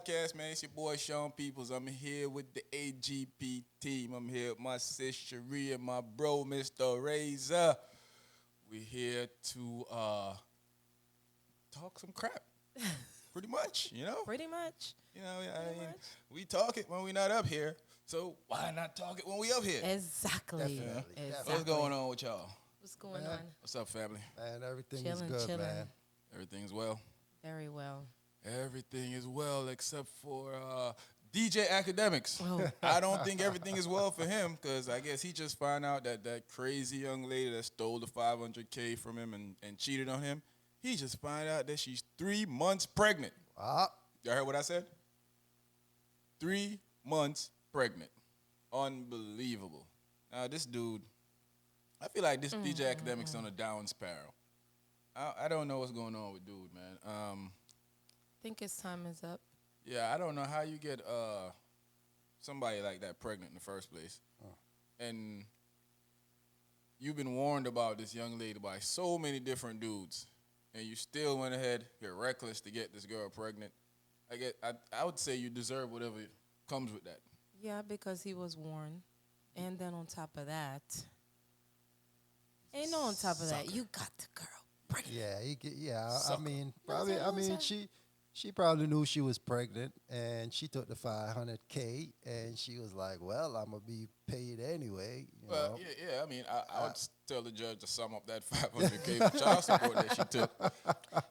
podcast, man. It's your boy Sean Peoples. I'm here with the AGP team. I'm here with my sis Cherie and my bro, Mr. Razor. We're here to talk some crap. Pretty much, you know? Pretty much. You know, we talk it when we're not up here. So why not talk it when we up here? Exactly. Definitely. What's going on with y'all? What's going Man. on? What's up, family? Man, everything Chillin', is good, chillin'. man. Everything's well? Very well. Everything is well except for DJ Academics. Oh. I don't think everything is well for him because I guess he just found out that that crazy young lady that stole the $500K from him and cheated on him, he just found out that she's 3 months pregnant. Ah, Y'all heard what I said? 3 months pregnant. Unbelievable. Now, this dude, I feel like this DJ Academics on a down spiral. I don't know what's going on with dude, man. I think his time is up. Yeah, I don't know how you get somebody like that pregnant in the first place. And you've been warned about this young lady by so many different dudes, and you still went ahead, you're reckless to get this girl pregnant. I would say you deserve whatever comes with that. Yeah, because he was warned. And then on top of that, on top of that, Sucker. you got the girl pregnant. yeah, I Sucker. mean, Loser, loser. she probably knew she was pregnant, and she took the $500K, and she was like, "Well, I'm gonna be paid anyway." You Well, know? yeah. I mean, I would tell the judge to sum up that $500K for child support that she took.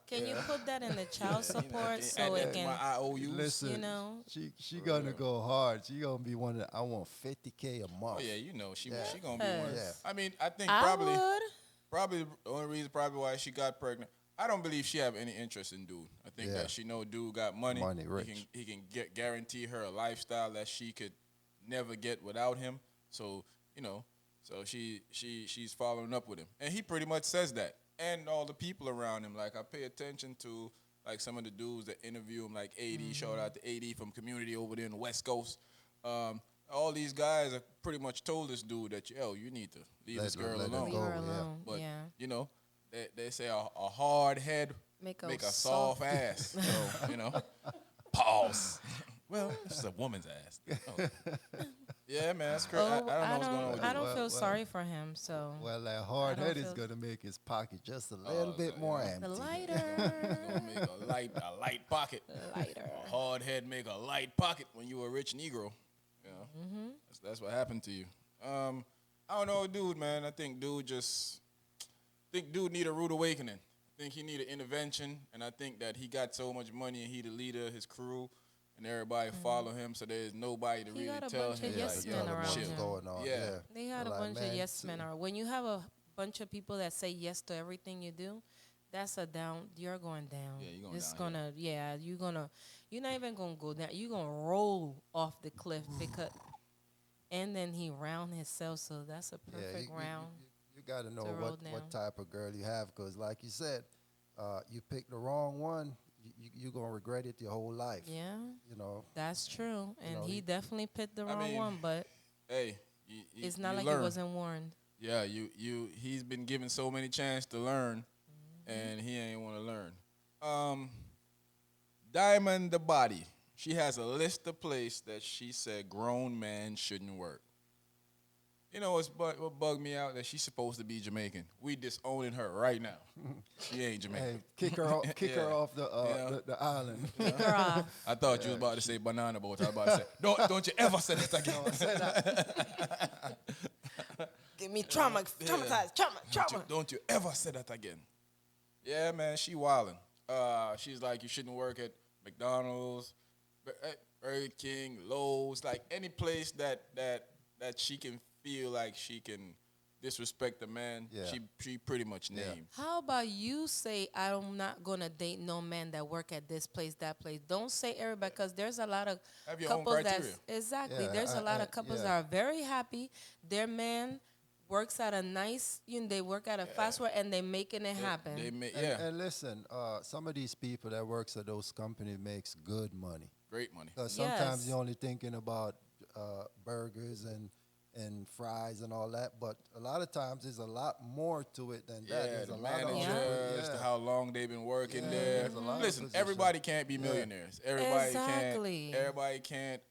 Can you put that in the child support so and it my can, IOUs. Listen, you know? she gonna go hard. She gonna be one of I want $50K a month. Oh yeah, you know she Yeah. she gonna be one. Yeah. I mean, I think I probably. would. Probably the only reason why she got pregnant. I don't believe she have any interest in dude. I think Yeah. that she know dude got money. Money, rich. He can guarantee her a lifestyle that she could never get without him. So she's following up with him, and he pretty much says that. And all the people around him, like I pay attention to like some of the dudes that interview him, like AD. Shout out to AD from Community over there in the West Coast. All these guys have pretty much told this dude that, you need to leave this girl let her alone. Leave her yeah. alone. But yeah. They say a hard head Make make a a soft soft- ass. So pause. Well, it's a woman's ass. Oh. Yeah, man, that's crazy. I don't know what's going on with I you. don't Well, feel well. sorry for him. So Well, that hard I don't head is feel- gonna make his pocket just a little bit okay, more yeah. empty. the It's lighter, gonna make a light pocket. lighter. A hard head make a light pocket when you a rich Negro. You know, that's what happened to you. I don't know, dude, man. I think dude need a rude awakening. I think he need an intervention, and I think that he got so much money and he the leader of his crew, and everybody follow him, so there's nobody to He really got a tell bunch him of yes like, men yo, around what's chill. him. going on. Yeah. Yeah, They had a Like, bunch of man, yes men. Or when you have a bunch of people that say yes to everything you do, that's a down. You're going down. Yeah, you're going It's down, gonna. Yeah, you're not even gonna go down. You're gonna roll off the cliff because. And then he round himself, so that's a perfect round. You got to know to roll what down. type of girl you have, because like you said, you pick the wrong one, you're going to regret it your whole life. Yeah, You know, that's true. And know, he he- definitely picked the wrong mean, one, but Hey, it's not you like learn. he wasn't warned. Yeah, he's been given so many chances to learn, and he ain't want to learn. Diamond the Body. She has a list of places that she said grown man shouldn't work. You know what bugged me out? That she's supposed to be Jamaican. We disowning her right now. She ain't Jamaican. hey, kick her off, Yeah. off the Yeah. the island. Pick her off. I thought you was about to say banana boat. I was about to say, don't you ever say that again. Give me traumatized, trauma. Don't you ever say that again. Yeah, man, she wildin'. She's like, you shouldn't work at McDonald's, Burger King, Lowe's, like any place that she can feel like she can disrespect the man. Yeah. She pretty much Yeah. named. How about you say, I'm not going to date no man that work at this place, that place. Don't say everybody, because there's a lot of Have your own couples criteria. exactly. Yeah, There's a lot of couples yeah. that are very happy. Their man works at a nice, they work at a fast food and they making it happen. They make, And listen, some of these people that works at those companies makes good money. great money. Sometimes Yes. you're only thinking about burgers and fries and all that, but a lot of times there's a lot more to it than that. Yeah, There's the a lot of manager, other- as to how long they've been working Yeah, there. there's a lot of Listen, positions. everybody can't be millionaires. Everybody Exactly. everybody can't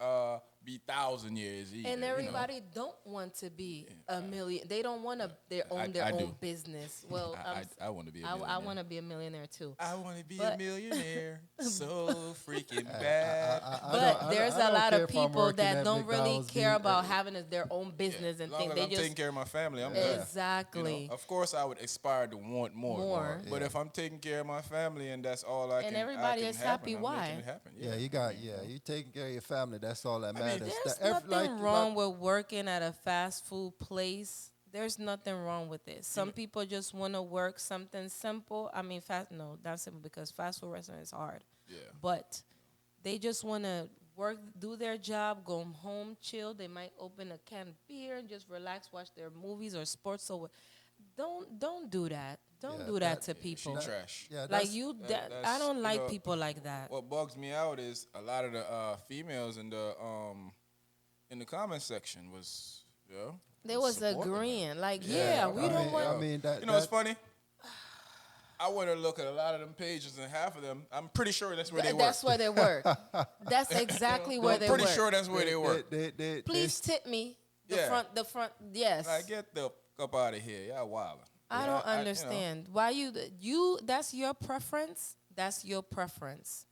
be 1,000 years either. And you know. everybody don't want to be a million. They don't want to own their I own do. business. Well, I want to be a I millionaire. want to be a millionaire too. I want to be But- a millionaire so freaking bad. But there's a lot of people that at don't really McDonald's care being- about having their own business As and long think as they I'm just taking care of my family, I'm good. You exactly. know? Of course, I would aspire to want more. More. But if I'm taking care of my family and that's all I And can, everybody I can is happen, happy, I'm why? making it happen. Yeah, you taking care of your family. That's all that mean, matters. There's nothing wrong with working at a fast food place. There's nothing wrong with it. Some people just want to work something simple. I mean, not simple because fast food restaurant is hard. Yeah. But they just want to work, do their job, go home, chill. They might open a can of beer and just relax, watch their movies or sports. So don't do that. Don't Yeah, do that that- to people. She trash. Yeah, Like that's- you, that's- I don't you like know, people like that. What bugs me out is a lot of the females in the comment section was, They was supporting her. agreeing. Like, Yeah, we I don't mean, want. I mean, that, You know, it's funny. I went to look at a lot of them pages, and half of them, I'm pretty sure that's where they work. That's where they work. That's exactly where they I'm pretty work. sure that's where they work. Please tip me. The Yeah. front. Yes. Like, get the fuck out of here. Y'all wildin'. I don't understand why you. That's your preference. That's your preference.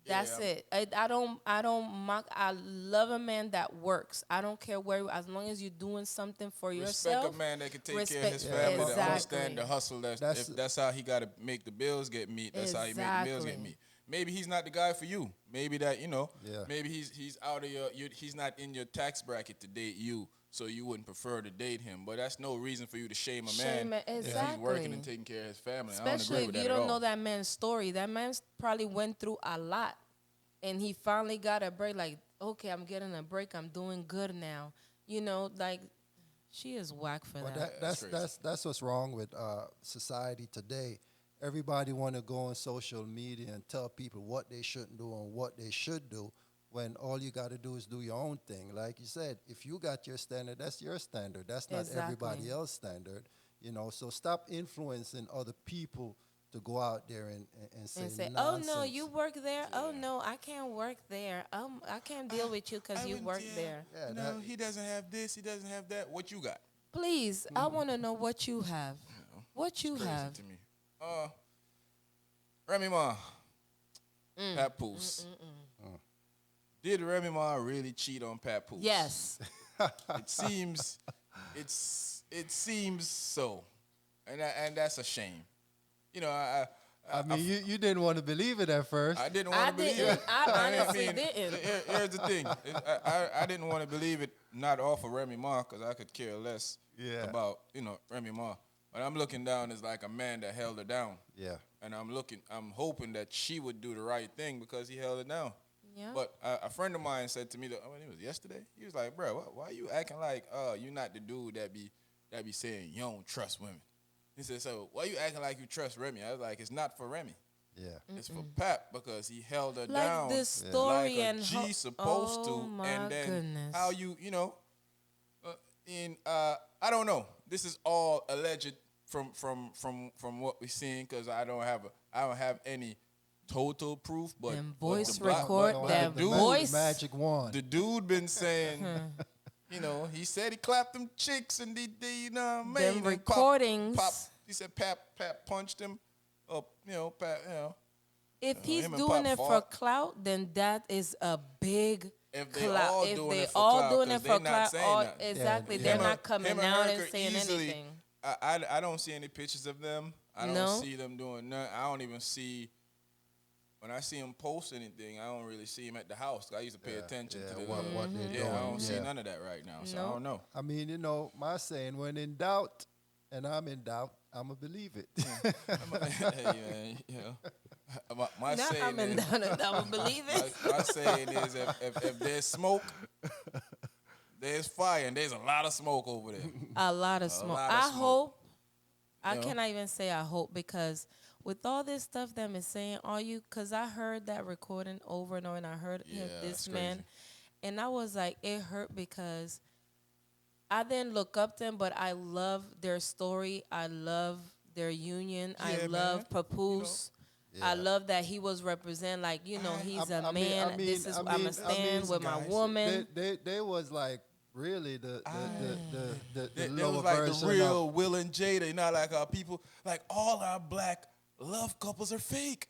That's Yeah. it. I don't mock. I love a man that works. I don't care where. As long as you're doing something for Respect yourself. a man that can take care of Respect- his family, that Exactly. understand the hustle. If that's how he got to make the bills get meet. That's how he make the bills get Exactly. meet. Maybe he's not the guy for you. Maybe that Yeah. Maybe he's out of he's not in your tax bracket to date you, so you wouldn't prefer to date him. But that's no reason for you to shame a Shame man it, if he's working exactly. and taking care of his family. I Especially don't agree if with you that at don't all. know that man's story. That man's probably went through a lot, and he finally got a break. Like, okay, I'm getting a break. I'm doing good now. You know, like she is whack for Well, that. that's what's wrong with society today. Everybody want to go on social media and tell people what they shouldn't do and what they should do, when all you got to do is do your own thing. Like you said, if you got your standard, that's your standard. That's not everybody Exactly. else's standard. You know, so stop influencing other people to go out there and say, And say, nonsense. oh no, you work there. Oh no, I can't work there. I can't deal with you because you work there. Yeah, no, that- he doesn't have this. He doesn't have that. What you got? Please, I want to know what you have. What you Crazy have. to me. Remy Ma, Pat Poose. Did Remy Ma really cheat on Pat Poose? Yes. It seems, it seems so, and that's a shame. You know, I mean, you didn't want to believe it at first. I didn't I want to believe didn't. it. I honestly didn't. Here's the thing. I didn't want to believe it, not off of Remy Ma, because I could care less Yeah. about, Remy Ma. But I'm looking down as like a man that held her down. Yeah. And I'm hoping that she would do the right thing because he held her down. Yeah. But a friend of mine said to me, it was yesterday. He was like, bro, why you acting like you're not the dude that be saying you don't trust women? He said, so why you acting like you trust Remy? I was like, it's not for Remy. Yeah. It's for Pat because he held her Like down this story like and G supposed oh to. my And then goodness. how I don't know. This is all alleged from what we're seeing because I don't have any total proof. But Them but voice the black- record, but that the dude, voice. Magic wand. the dude been saying, he said he clapped them chicks and they Them and recordings. he said Pat punched him up, Pat, If he's him and doing Pop it for fought. clout, then that is a big If they clout. all If doing they it for all clout, doing 'cause it they for not clout, saying nothing. exactly, Yeah, they're him not coming him and out her and could saying easily- anything. I don't see any pictures of them. I don't No. see them doing nothing. I don't even see, when I see him post anything, I don't really see him at the house. I used to pay attention to the what they're Yeah, I doing. don't see Yeah. none of that right now, so I No. don't know. I mean, my saying, when in doubt, and I'm in doubt, I'm going to believe it. Hey, man, my Now saying I'm in is, down and I'm believe it. my saying is if there's smoke, there's fire, and there's a lot of smoke over there. A lot of smoke. lot of I smoke. hope. I You know? cannot even say I hope because with all this stuff them is saying, because I heard that recording over and over, and I heard Yeah, this that's man, crazy. and I was like, it hurt because I didn't look up them, but I love their story. I love their union. I Yeah, love man. Papoose. I love that he was representing, like, he's a man. This is I'ma stand with my guys, woman. They was like really the They lower was like the version real of Will and Jada, like our people, like all our black love couples are fake.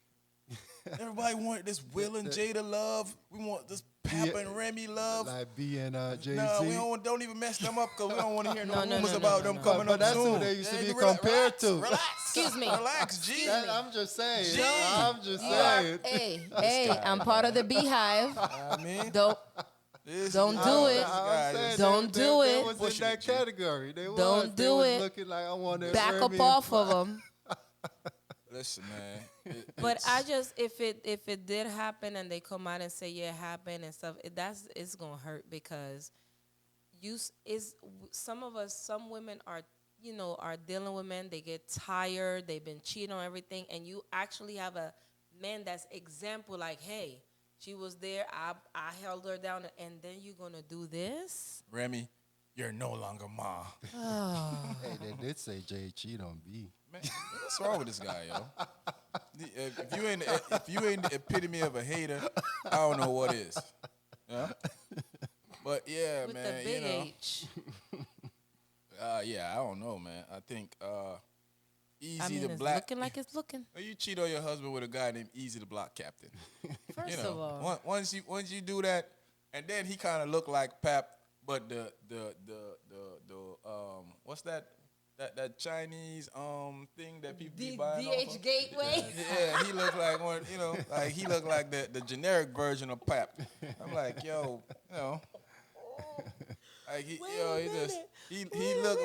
Everybody wanted this Will and Jada love. We want this Papa and Remy love. like B and Jay-Z. No, we don't even mess them up because we don't want to hear no No, rumors no, about no, them no. coming But up that's soon. who they used to be Relax, compared to. Relax. Excuse me. Relax, G. I'm just saying. Gee. I'm just You are, saying. hey, I'm part of the beehive. I mean, Don't Don't do it. I'm saying Don't they, do they it. was Pushing in that it, G. category. They was. Don't They do was it. looking like I want to Back up off of them. listen, man. But I just, if it did happen and they come out and say, yeah, it happened and stuff, it's gonna hurt because some women are, are dealing with men. They get tired. They've been cheating on everything, and you actually have a man that's example. Like, hey, she was there. I held her down, and then you're gonna do this. Remy, you're no longer Ma. Hey, they did say Jay cheat on B. Man, what's wrong with this guy, yo? If you ain't the epitome of a hater, I don't know what is. Yeah. But yeah, With man, the big H. yeah, I don't know, man. I think Easy I mean, the it's Black. looking like it's looking. You cheat on your husband with a guy named Easy the Block Captain. First of all, once you do that, and then he kind of looked like Pap, but the what's that Chinese thing that people be buying off DH of? Gateway. Yeah, he looked like one, like he looked like the generic version of Pap. I'm like, yo,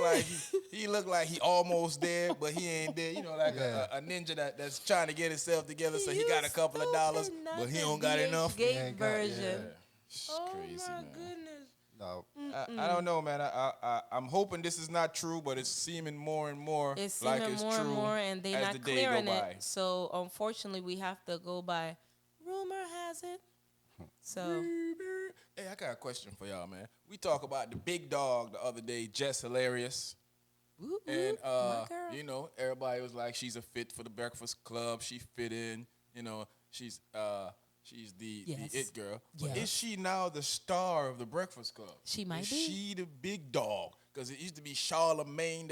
like he looked like he almost there, but he ain't there. Like a ninja that's trying to get himself together, so he got a couple of dollars, but he don't got enough. Gate version. It's Oh crazy, my man. goodness. No, I don't know, man. I'm hoping this is not true, but it's seeming more and more It's like seeming it's more true and more, and they're as not the day clearing go it. by. So unfortunately, we have to go by rumor has it. So Hey, I got a question for y'all, man. We talk about the big dog the other day, Jess Hilarious. whoop, And whoop, my girl. everybody was like, she's a fit for the Breakfast Club. She fit in. She's the Yes. it girl. But Yes. is she now the star of the Breakfast Club? She might is be. she the big dog? Because it used to be Charlemagne,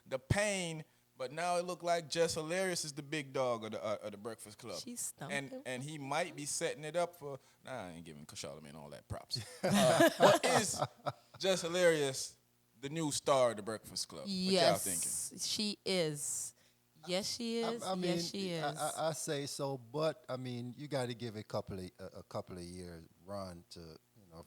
the Pain, but now it look like Jess Hilarious is the big dog of the Breakfast Club. She's stumping. And he might be setting it up for. Nah, I ain't giving Charlemagne all that props. But is Jess Hilarious the new star of the Breakfast Club? What y'all thinking? Yes, she is. Yes, she is. I mean, yes, she is. I say so, but I mean, you got to give it a couple of years run to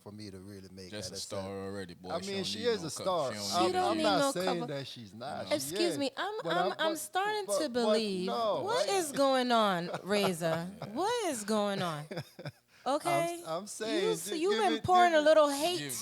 for me to really make Just that a star already, boy. I She mean, don't she need is no a cover. star. She don't I'm need not no saying cover. that she's not. She Excuse is. me, But I'm starting but to believe. no. What is going on, Razor? What is going on? Okay, I'm saying, you've give been it- pouring give a it- little hate,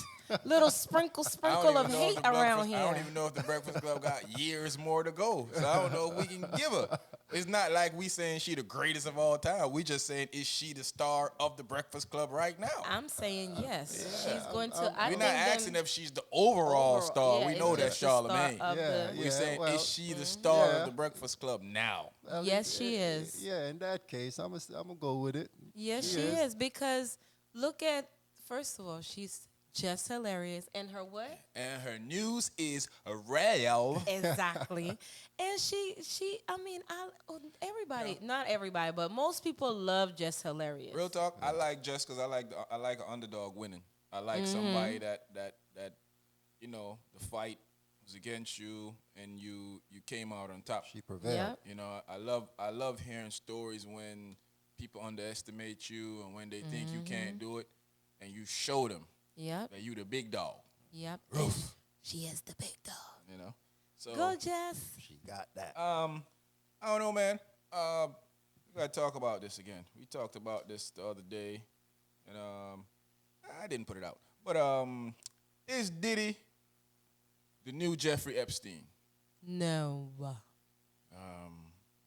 little sprinkle of know if hate the around Breakfast- I don't here. even know if the Breakfast Club got years more to go. So I don't know if we can give her. It's not like we saying she the greatest of all time. We just saying, is she the star of the Breakfast Club right now? I'm saying yes. She's going to. I We're think not them- asking if she's the overall star. yeah, we it's know that's just the star Charlemagne. of the- We're saying, well, is she the star yeah. of the Breakfast Club now? Well, Yes, she is. Yeah, in that case, I'm gonna go with it. Yes, she is because look at first of all, she's just hilarious, and her what? And her news is real. Exactly. And she I mean, everybody, not everybody, but most people love Just Hilarious. Real talk, I like Jess because I like an underdog winning. I like somebody that the fight was against you and you came out on top. She prevailed. Yep. I love hearing stories when people underestimate you and when they think you can't do it, and you show them Yep. that you the big dog. Yep. Roof. And she is the big dog. So Go, Jess. She got that. I don't know, man. We gotta talk about this again. We talked about this the other day, and I didn't put it out. But is Diddy the new Jeffrey Epstein? No.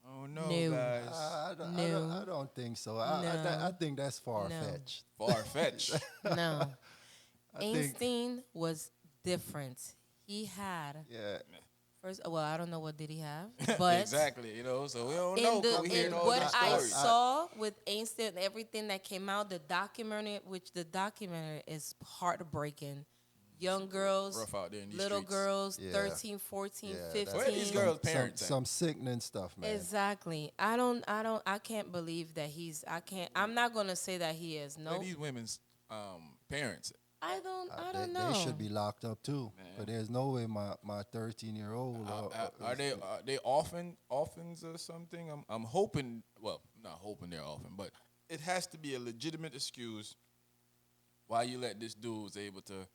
Oh no, No. guys. I don't think so. I think that's far fetched. Far fetched. No. I think- Einstein was different. He had Yeah. First, well, I don't know what did he have, but Exactly, so we don't in know the 'cause we in hearing all what these I stories. saw with Einstein and everything that came out, the documentary, which the documentary is heartbreaking. Young girls, Rough out there in these little streets. girls, Yeah. 13, 14, Yeah, 15. that's Where are these girls' parents at? some sickening stuff, man. Exactly. I can't believe that I'm not going to say that he is. Where No. these women's parents at? I don't They know. should be locked up too. Man. But there's no way my 13-year-old. Are they orphans or something? I'm hoping. Well, I'm not hoping they're orphan, but it has to be a legitimate excuse why you let this dude was able to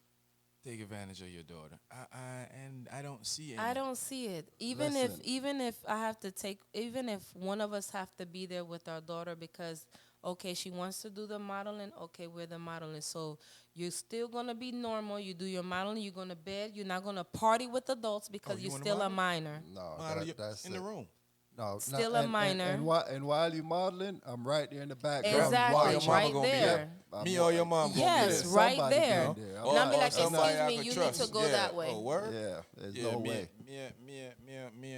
take advantage of your daughter. I don't see any. I don't see it. Even Listen. if one of us have to be there with our daughter because okay, she wants to do the modeling, okay, we're the modeling. So you're still gonna be normal. You do your modeling, you go to bed, you're not gonna party with adults because you you're wanna still a model? minor. No, Model that's in the it. room. No, Still no, a minor. And while you modeling, I'm right there in the background. Exactly, While your mama right gonna be there. Me or your mom gonna be Yes, there. right Somebody there. being there. And I'll be Or like, somebody excuse I me, could you trust. need to go Yeah. that way. Oh, word? Yeah, there's Yeah, no me, way. me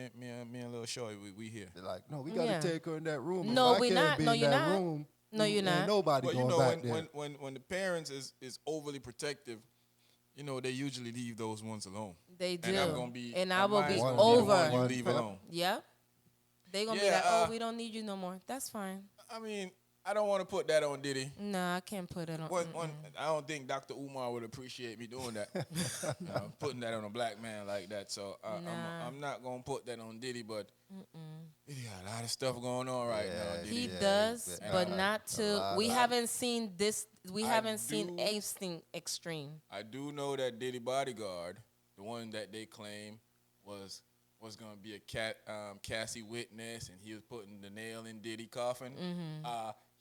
and little Shorty, we here. They're like, no, we got to Yeah. take her in that room. No, if I we can't not. be No, in you're that not. room, No, you're ain't not. nobody But going back there. when the parents is overly protective, they usually leave those ones alone. They do. And I'm gonna be. And I will be mine's gonna over. the one you One leave pep. alone. Yep. They gonna be Yeah, like, oh, we don't need you no more. That's fine. I mean, I don't want to put that on Diddy. No, I can't put it on. I don't think Dr. Umar would appreciate me doing that. Putting that on a black man like that. So Nah. I'm not gonna put that on Diddy, but Diddy got a lot of stuff going on right now. He Diddy. does, yeah, but like not a to. lot We of- haven't seen this. We I haven't seen do- anything extreme. I do know that Diddy bodyguard, the one that they claim was gonna be a Cassie witness, and he was putting the nail in Diddy coffin.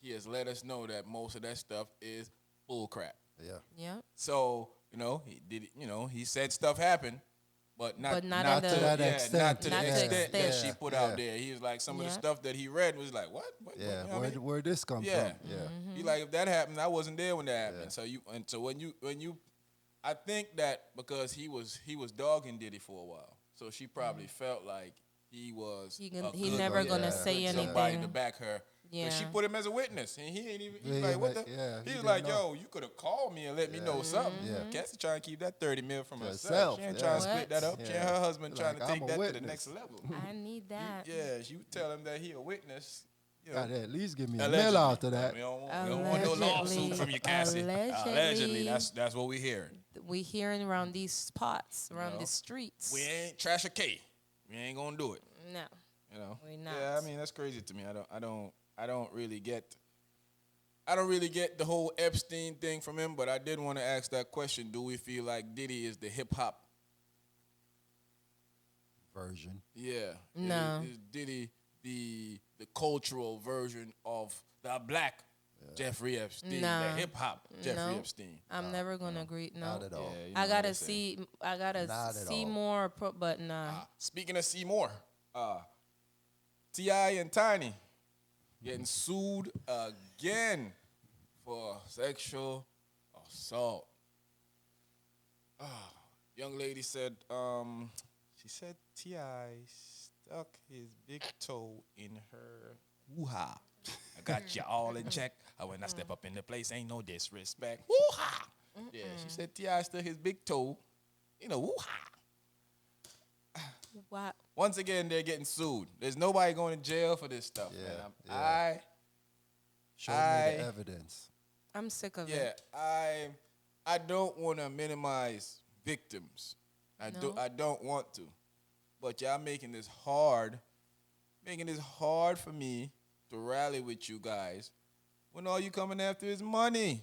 He has let us know that most of that stuff is bull crap. Yeah. Yep. So he did. He said stuff happened, but not Not to that extent. not to Not the to extent that extent. she put Yeah. out there. He was like some of the Yeah. stuff that he read was like what? Yeah, you know what I mean? where this come Yeah. from? Yeah. Mm-hmm. He like if that happened, I wasn't there when that happened. Yeah. So when you, I think that because he was dogging Diddy for a while, so she probably felt like he was He a he good- never yeah, gonna say good somebody to anything. back her. Yeah. But she put him as a witness, and he ain't even. He's Yeah, like, what the? yeah, he He was didn't like, know. yo, you could have called me and let me know something. Yeah. Cassie trying to keep that 30 mil from To herself. herself, She ain't yeah. trying to split that What? up. She and Yeah. her husband Like, trying to I'm take a that to the witness. next level. I need that. Yeah, you tell him that he a witness. Gotta at least give me a Allegedly. mill out of that. We don't want no lawsuit Allegedly. from you, Cassie. Allegedly. That's what we hearing. We hearing around these spots, around No. the streets. We ain't trash a K. We ain't gonna do it. No. We not. Yeah, I mean that's crazy to me. I don't really get the whole Epstein thing from him, but I did want to ask that question. Do we feel like Diddy is the hip hop? Version. Yeah. No. Is Diddy the cultural version of the black Jeffrey Epstein, Nah. the hip hop Jeffrey No. Epstein? I'm never gonna agree. No. Not at all. Yeah, you I know gotta what they say. I gotta Not at see all. more, but nah. Speaking of Seymour, T.I. and Tiny getting sued again for sexual assault. Young lady said, she said T.I. stuck his big toe in her woo-ha. I got you all in check. When I step up in the place, ain't no disrespect. Woo-ha! Yeah, she said T.I. stuck his big toe in a woo-ha. Why? Once again, they're getting sued. There's nobody going to jail for this stuff, Yeah, man. yeah. Show me the evidence. I'm sick of Yeah, it. I don't want to minimize victims. I don't want to. But y'all making this hard for me to rally with you guys when all you coming after is money.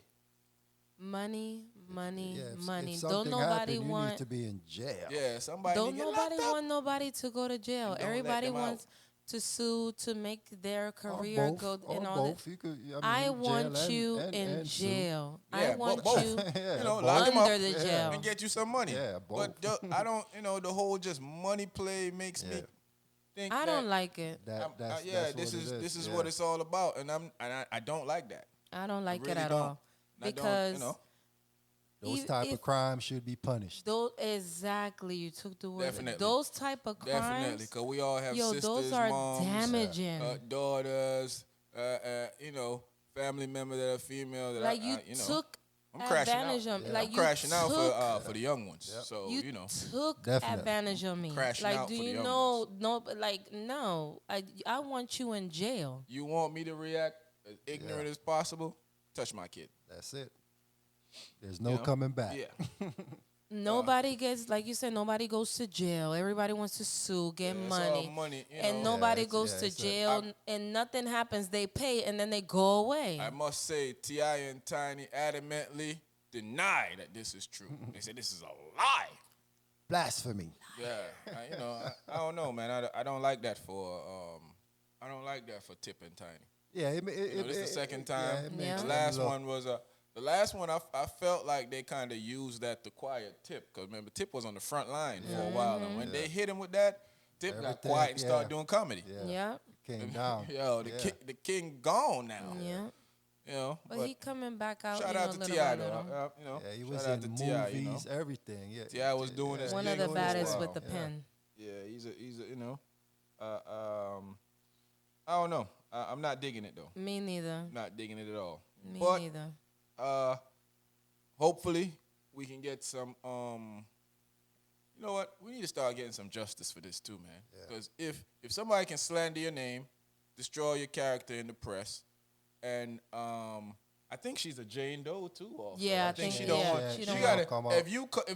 Money, money, Yeah, money. if Don't something nobody happened, you want. need to be in jail. Yeah, somebody Don't need to get nobody locked up. want nobody to go to jail. And don't let Everybody them out. wants to sue to make their Or career both, go or and all both. that. You could, I jail want and- you and- in and sue. jail. Yeah, I want both. you Yeah, lock 'em up. under the Yeah. jail. And get you some money. Yeah, But both. I don't, the whole just money play makes me Yeah. think I that, don't like it. That's this what it this is yeah. what it's all about, and I don't like that. I don't like really it at don't. all And I don't, because Those If- type if of crimes should be punished. Those exactly, you took the word. Definitely. Those type of Definitely, crimes, because we all have yo, sisters, those are moms, damaging. daughters, you know, family members that are female. That Like you you know, took I'm crashing out. advantage of me. Yeah. Like I'm you crashing out took, for the young ones. So you you know, took Definitely. advantage of me. Crashing Like, out do for the you young know? ones. No, but like, no. I want you in jail. you want me to react as ignorant Yeah. as possible? Touch my kid. That's it. There's no You know? coming back. Yeah, Nobody gets, like you said, nobody goes to jail. Everybody wants to sue, get Yeah, it's all money. money, you And know. nobody it's- goes yeah, to it's a- jail and nothing happens. They pay and then they go away. I must say, T.I. and Tiny adamantly deny that this is true. They said this is a lie. Blasphemy. Yeah, you know, I don't know, man. I don't like that for I don't like that for Tip and Tiny. Yeah, You know, this is the second time. it Yeah. makes The them last look- one was the last one. I felt like they kind of used that to quiet Tip, because remember Tip was on the front line for a while, and when they hit him with that, Tip got Everything, quiet and started yeah. doing comedy. Yeah. Came down. Yo, the king gone now. Yeah. You know, But he coming back out. shout you out know, to little T.I. by though. little. You know, Yeah, he was shout out in to T.I., movies, you know. everything. Yeah, T.I. was doing his One thing of the for a baddest while. with the pen. Yeah, he's a you know, I don't know. I'm not digging it though. Me neither. Not digging it at all. Me but neither. hopefully we can get some. You know what? We need to start getting some justice for this too, man. Because if somebody can slander your name, destroy your character in the press, and I think she's a Jane Doe too. Also. Yeah, I think she think- don't yeah, want. she You don't gotta. come out. If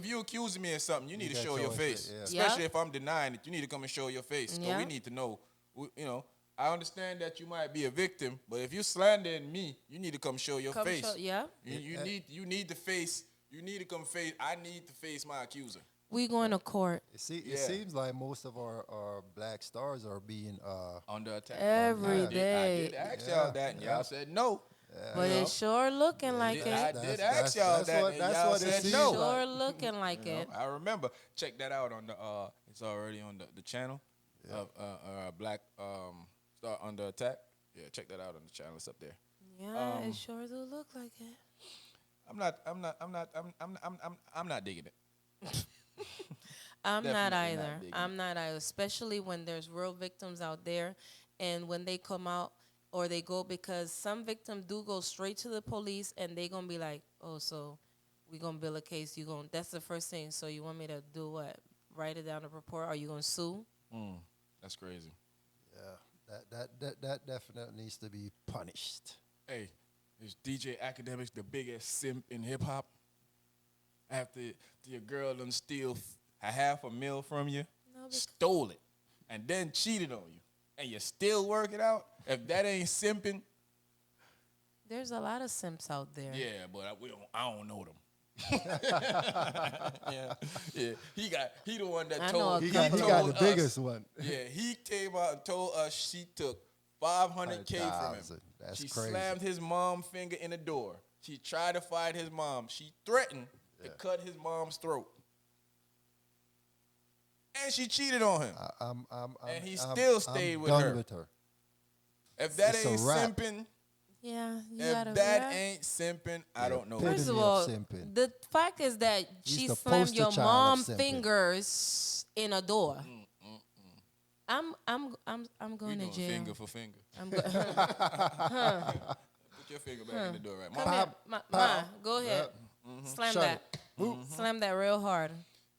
you accuse me of something, you need to gotta show your show it, face. yeah. Especially Yeah. if I'm denying it, you need to come and show your face. So Yeah. we need to know. You know, I understand that you might be a victim, but if you're slandering me, you need to come show your Come face. show- yeah. You need to face. You need to come face. I need to face my accuser. We going to court It Yeah. seems like most of our black stars are being Under attack. every I day. did ask Yeah. y'all that, and Yeah. y'all said no. But You know? it's sure looking like I it. did That's- ask y'all that's that, what- and that's y'all what it said seems no. like. Sure looking like You know, it. I remember. Check that out on the. It's already on the channel of Black Star Under Attack. Yeah, check that out on the channel. It's up there. Yeah, it sure do look like it. I'm not digging it. I'm not Definitely either. not digging I'm not either, especially when there's real victims out there and when they come out or they go, because some victims do go straight to the police and they going to be like, oh, so we going to build a case. That's the first thing. So you want me to do what? Write it down a report? Are you going to sue? That's crazy. that definitely needs to be punished. Hey, is DJ Academics the biggest simp in hip hop? After your girl done steal a $500,000 from you, No, stole it, and then cheated on you, and you still work it out? If that ain't simping, There's a lot of simps out there. yeah, but I don't know them. yeah. He the one that I know told. a He couple. got the us- biggest one. Yeah, he came out and told us she took $500K from him. 100,000. That's she crazy. slammed his mom's finger in the door. She tried to fight his mom. She threatened to cut his mom's throat. And she cheated on him. And he still stayed with done her. with her. If that It's a ain't wrap. simping, Yeah. You if gotta, that yeah. ain't simping, I don't know. Epitome First of of all, simping. the fact is that He's she the slammed poster your child of mom's simping. fingers in a door. I'm We going to doing jail. finger for finger. I'm go- Put your finger back in the door, right? Come Mom? here, ma, go ahead. Slam Shut that. Slam that real hard.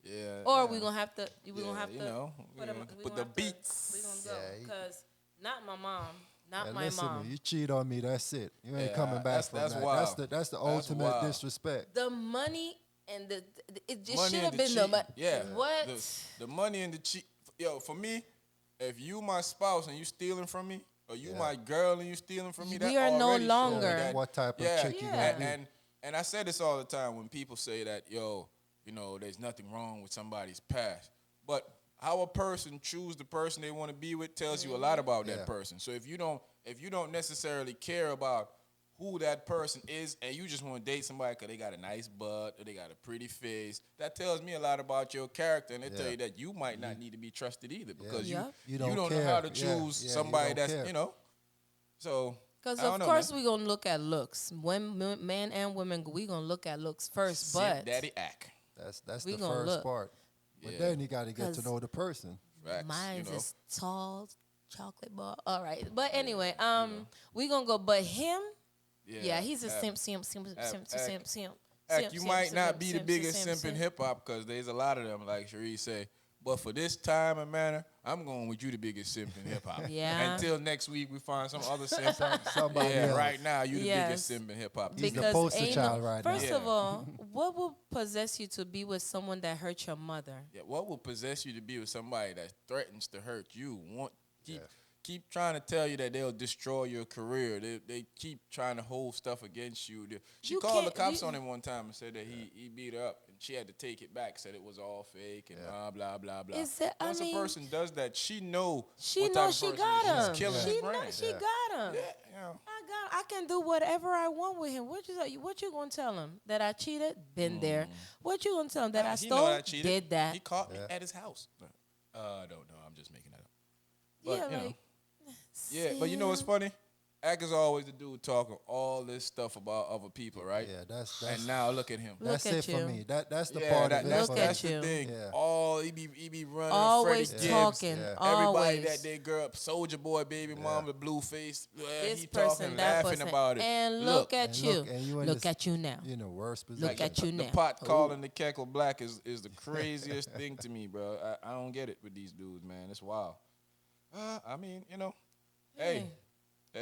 Yeah. Or we gonna have to. We Yeah, gonna have you to know, put, we put the beats. We gonna Yeah, go he- because not my mom, not Hey, my listen, mom. you cheat on me, that's it. You ain't Yeah, coming back that's- from that's that. wild. That's the That's ultimate wild. disrespect. The money and it just Money should and have the been the cheat. money. Yeah. What? The money and the cheat. Yo, for me, if you my spouse and you stealing from me, or you my girl and you stealing from me, We that are no already shows longer- that- What type of yeah, chick you Yeah. gonna be? and I say this all the time when people say that, yo, you know, there's nothing wrong with somebody's past. But how a person choose the person they want to be with tells you a lot about that Yeah. person. So if you don't necessarily care about who that person is, and you just want to date somebody because they got a nice butt or they got a pretty face, that tells me a lot about your character, and they tell Yeah. you that you might not need to be trusted either because Yep. you You don't know care. how to Yeah, choose yeah, you somebody don't that's care. you know. So Because I don't of know, course man. we gonna look at looks. When men and women, we gonna look at looks first, Simp but daddy act. That's we the gonna first look. part. But Yeah. then you got to get to 'Cause know the person. Facts. mine's You know. is tall, chocolate bar. All right, but anyway, know. we gonna go. But him, yeah, he's a Act- simp, simp, simp, simp, simp, act- simp, simp. Act, you might not be the biggest simp in hip hop because there's a lot of them, like Cherie say. But for this time and manner, I'm going with you, the biggest simp in hip hop. Yeah. Until next week, we find some other simp. Somebody yeah, else. right now, you the Yes. biggest simp in hip hop. He's the Because poster ain't child right now. First Yeah. of all, what will possess you to be with someone that hurt your mother? Yeah, what will possess you to be with somebody that threatens to hurt you? Yeah. Keep trying to tell you that they'll destroy your career. They keep trying to hold stuff against you. She You called the can't- cops you- on him one time and said that he beat her up, and she had to take it back. Said it was all fake and blah blah blah blah. Is that- I Once mean, a person does that, she know She what type knows of she person got he is. him. She's killing She his know brain. she Yeah. got him. Yeah. I can do whatever I want with him. What you gonna tell him? That I cheated? Been there. What you gonna tell him? That I He know stole? I cheated. Did that? He caught me Yeah. at his house. I don't know. I'm just making that up. But, Yeah, you know. like. Yeah, but you know what's funny? Ack is always the dude talking all this stuff about other people, right? Yeah, that's And now look at him. that's Look it at for you. me. That's the Yeah, part that, of it. that's, for that's me. you. the thing. Yeah. All he be running Always Freddie Gibbs. talking. Yeah. Everybody Always. that they girl, Soldier Boy, baby mom, the blue face. This he person, talking, that laughing person. about it. And look at And you. look, and you in Look this- at you now. You know, worst position. Look at you The now. pot calling the Keckle black is the craziest thing to me, bro. I don't get it with these dudes, man. It's wild. I mean, you know, hey,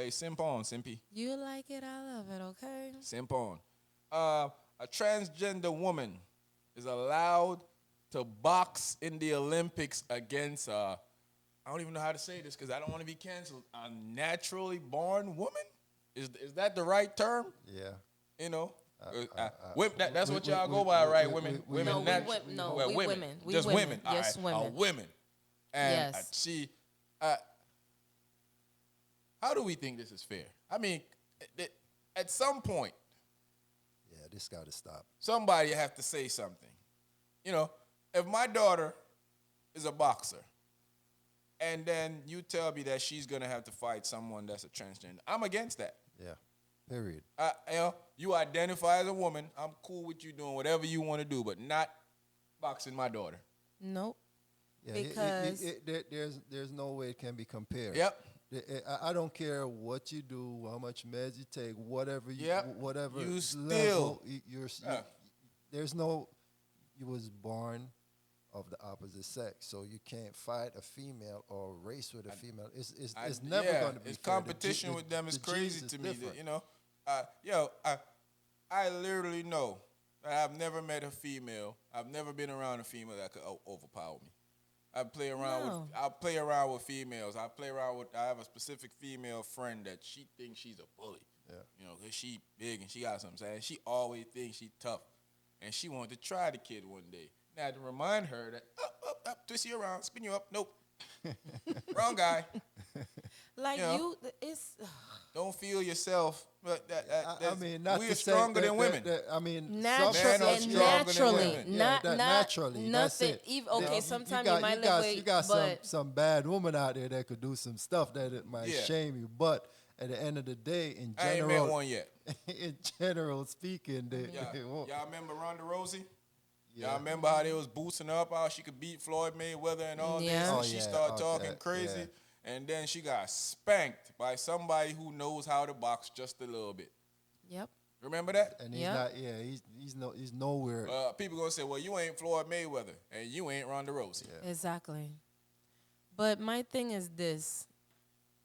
simp on, simpy. You like it, I love it. Okay. Simp on. A transgender woman is allowed to box in the Olympics against, I don't even know how to say this because I don't want to be canceled, a naturally born woman? Is that the right term? Yeah. You know? That's we- what y'all we- go by, we- right? we- Women, we- women, No, we natu- wo- no, well, we women. We just women. women. All Yes, right. women. Women. And Yes. how do we think this is fair? I mean, at some point, Yeah, this got to stop. somebody have to say something. You know, if my daughter is a boxer, and then you tell me that she's gonna have to fight someone that's a transgender, I'm against that. Yeah. Period. You identify as a woman. I'm cool with you doing whatever you want to do, but not boxing my daughter. Nope. Yeah, Because- there's no way it can be compared. Yep. I don't care what you do, how much meds you take, whatever you, Yep. whatever You level still- there's no. You was born of the opposite sex, so you can't fight a female or race with a female. It's never going to be It's fair. competition with them is the crazy genes to is me. different. You know, I literally know that I've never met a female. I've never been around a female that could overpower me. I play around with females. I have a specific female friend that she thinks she's a bully. Yeah. You know, 'cause she big and she got something saying. She always thinks she tough. And she wanted to try the kid one day. And I had to remind her that up, twist you around, spin you up. Nope. Wrong guy. Like You know? it's Don't feel yourself. But I mean, not we're to say stronger that- than women. I mean, some naturally, men are and stronger than naturally, women. not naturally. That's nothing. it. Even, You okay, know, sometimes got- you might got, live with, you got but some bad woman out there that could do some stuff that it might Yeah. shame you. But at the end of the day, in I ain't met general, one yet. in general speaking, Y'all remember Ronda Rousey? Yeah. Y'all remember how they was boosting her up, how she could beat Floyd Mayweather and all Yeah. this? Oh, And she yeah. started Oh, talking that- crazy. yeah. And then she got spanked by somebody who knows how to box just a little bit. yep. Remember that? and he's Yeah. not. Yeah, he's nowhere. People gonna say, well, you ain't Floyd Mayweather and you ain't Ronda Rousey. Yeah. Exactly. But my thing is this: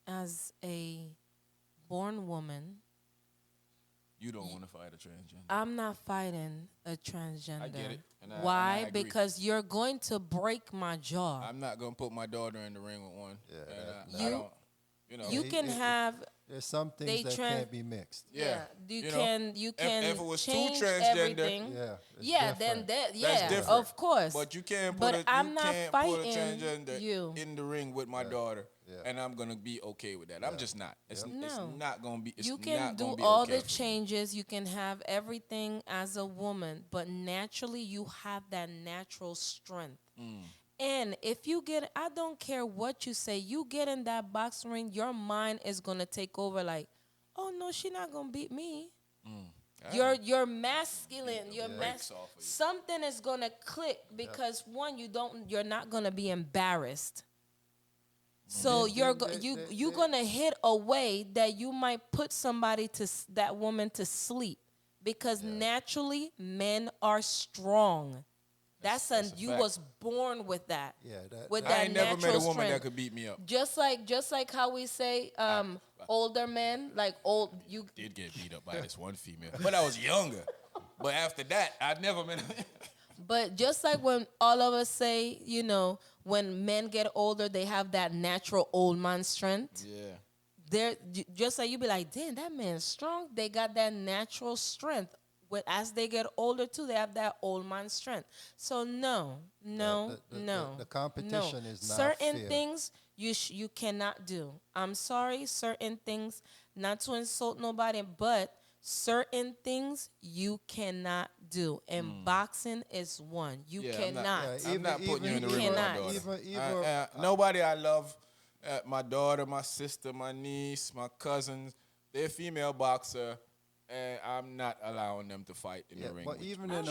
as a born woman, You don't want to fight a transgender. I'm not fighting a transgender. I get it, and I Why? agree. Because you're going to break my jaw. I'm not gonna put my daughter in the ring with one. Yeah, And that- I You- don't, you know. You it- can it- have There's some things they that trans- can't be mixed. Yeah. You You know, can if it was two change transgender- everything. Yeah. it's Yeah, different. then That's yeah, different. of course. But you can't But put I'm not put a fighting transgender you. in the ring with my daughter, Yeah. and I'm gonna be okay with that. I'm just not. It's No. not gonna be. It's You not can do gonna be all okay the for me. changes. You can have everything as a woman, but naturally you have that natural strength. Mm. And if you get, I don't care what you say, you get in that boxing ring, your mind is gonna take over. Like, oh no, she not gonna beat me. Ah, You're masculine. You're brakes off of you. something is gonna click because one, you're not gonna be embarrassed. So you're gonna hit a way that you might put somebody that woman to sleep because naturally men are strong. That's a you fact. was born with that. Yeah, with I that ain't never met natural a woman strength. that could beat me up. Just like how we say older men, like old you Did get beat up by this one female, but I was younger. But after that, I never met. but just like when all of us say, when men get older, they have that natural old man strength. Yeah. Just like you be like, damn, that man's strong. They got that natural strength. But as they get older too, they have that old man strength. So no, the competition no. is not Certain fair. things you cannot do. I'm sorry, certain things, not to insult nobody, but certain things you cannot do. And boxing is one. You Yeah, cannot. I'm not putting you in the ring with my daughter. Even Nobody I love, my daughter, my sister, my niece, my cousins, they're female boxer, and I'm not allowing them to fight in the ring. but with you. even I'm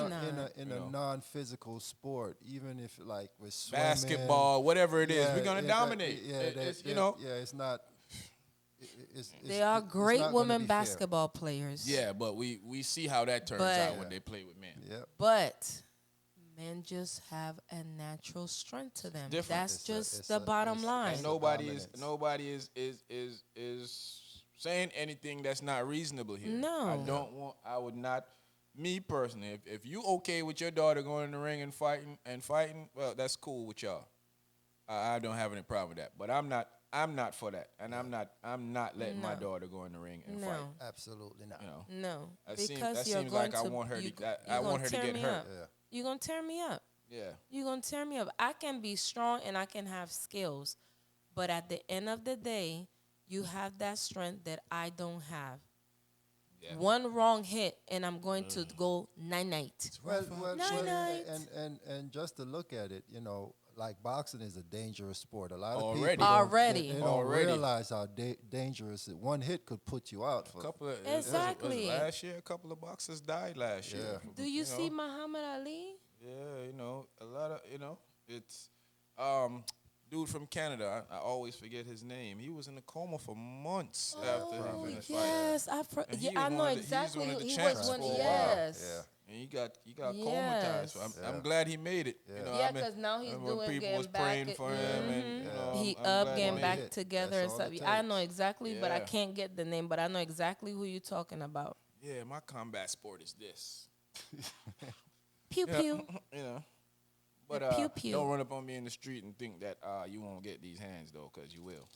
in You a know. non-physical sport, even if like with swimming, Basketball, whatever it is, yeah, we're gonna yeah, dominate. it's not. They are it's great not gonna women be fair. basketball players. Yeah, but we see how that turns But- out when they play with men. Yeah, But men just have a natural strength to them. different. That's just the bottom line. And it's nobody is saying anything that's not reasonable here. No. I would not, me personally, if you okay with your daughter going in the ring and fighting, well, that's cool with y'all. I don't have any problem with that. But I'm not for that. And I'm not letting my No. daughter go in the ring and No. fight. absolutely not. You know. No. That Because seems, you're going like I to want her you, to I you're want her gonna to tear get me hurt. up. Yeah. You're gonna tear me up. Yeah. You're gonna tear me up. I can be strong and I can have skills, but at the end of the day, you have that strength that I don't have. Yeah. One wrong hit and I'm going to go night. Night. And just to look at it, like boxing is a dangerous sport. A lot of Already. people Already. they don't Already. realize how dangerous it. One hit could put you out for. A couple of Exactly. last year, a couple of boxers died last year. Yeah. Do you see Muhammad Ali? Yeah, a lot of it's dude from Canada. I always forget his name. He was in a coma for months after he finished fighting. Yes, And he I was know one of the- exactly. He was one of the He champs was one. for a while. Yes. Yeah. And he got Yes. comatized. So I'm glad he made it. Yeah. You know, Yeah, I mean, 'cause now he's when doing- people getting was back praying at- for him, and He I'm glad getting he back made it. together and That's stuff. all it I takes. know exactly, but I Yeah. can't get the name. But I know exactly who you're talking about. Yeah, my combat sport is this. Pew Yeah, pew. you know. But Pew, pew. don't run up on me in the street and think that you won't get these hands though, because you will.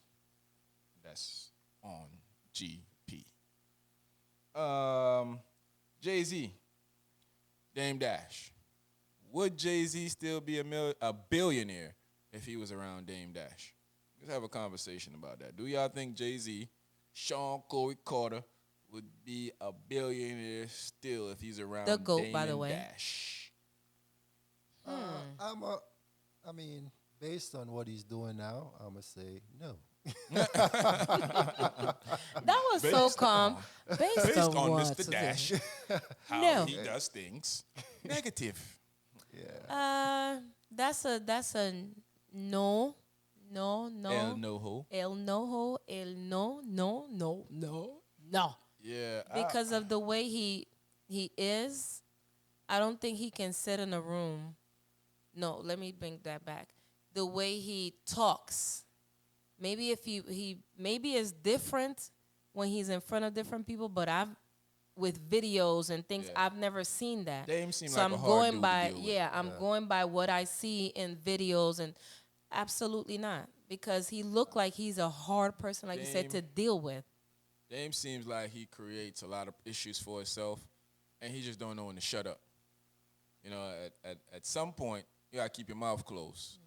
That's on GP. Jay-Z, Dame Dash. Would Jay-Z still be a billionaire if he was around Dame Dash? Let's have a conversation about that. Do y'all think Jay-Z, Sean Corey Carter, would be a billionaire still if he's around The GOAT, Dame by the and way. Dash? I mean, based on what he's doing now, I'm gonna say no. That was so Based calm. Based Based on what? Mr. Dash, how No. he does things, negative. That's a no, no, no. El Noho. El no, no. Yeah. Because of the way he is, I don't think he can sit in a room. No, let me bring that back. The way he talks, maybe if he maybe is different when he's in front of different people, but with videos and things, Yeah. I've never seen that. Dame seem So like I'm a hard going dude to by deal with. I'm going by what I see in videos, and absolutely not, because he looked like he's a hard person, like you said, to Dame- deal with. Dame seems like he creates a lot of issues for himself, and he just don't know when to shut up. You know, at some point, you gotta keep your mouth closed,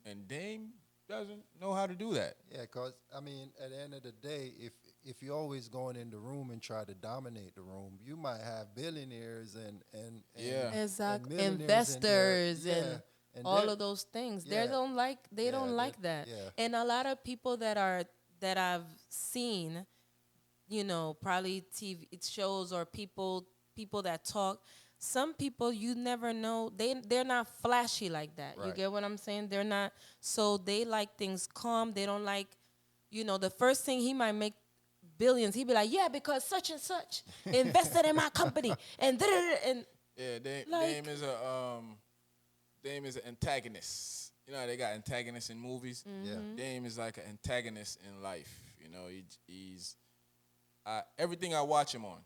and Dame doesn't know how to do that. Yeah, because I mean, at the end of the day, if you're always going in the room and try to dominate the room, you might have billionaires and Yeah. Exactly. millionaires in Investors there. and Yeah, all they're- of those things. yeah. They don't Yeah, like that. yeah. And a lot of people that I've seen, probably TV shows or people that talk. Some people you never know, they're not flashy like that. You Right. get what I'm saying? They're not, so they like things calm. They don't like, the first thing he might make billions. He'd be like, yeah, because such and such invested in my company and and Yeah, like, Dame is an antagonist. You know how they got antagonists in movies. Yeah. Dame is like an antagonist in life. He's everything I watch him on.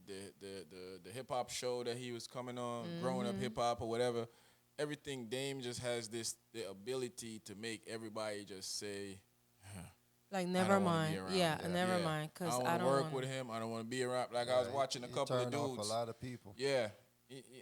The hip hop show that he was coming on, growing up hip hop or whatever. Everything Dame just has the ability to make everybody just say, like I never don't wanna be mind. around Yeah, him. never Yeah. mind. I Cause don't I want to don't work want. with him. I don't want to be around. Like I Yeah, was watching a couple of turn off dudes. a lot of people. Yeah,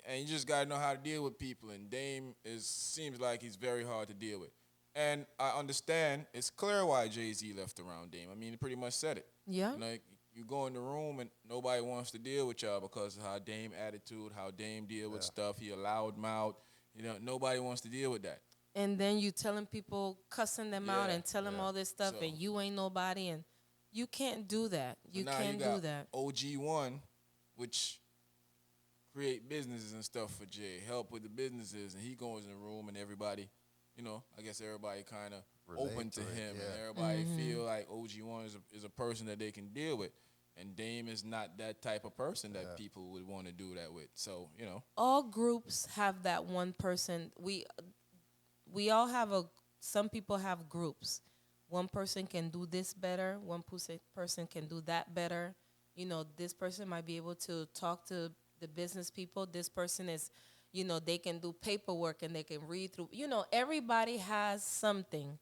and you just gotta know how to deal with people. And Dame seems like he's very hard to deal with. And I understand. It's clear why Jay-Z left around Dame. I mean, he pretty much said it. Yeah. Like you go in the room and nobody wants to deal with y'all because of how Dame attitude, how Dame deal with Yeah. stuff. He a loud mouth. Nobody wants to deal with that. And then you telling people, cussing them out Yeah, and telling them yeah. all this stuff, So- and you ain't nobody, and you can't do that. You Now can't you got do that. OG1, which create businesses and stuff for Jay, help with the businesses, and he goes in the room and everybody, I guess everybody kind of Relate open to to it, him, and yeah. everybody feel like OG1 is a person that they can deal with, and Dame is not that type of person that Yeah. people would want to do that with. So All groups have that one person. We all have some people have groups. One person can do this better. One person can do that better. This person might be able to talk to the business people. This person is, they can do paperwork and they can read through. Everybody has something,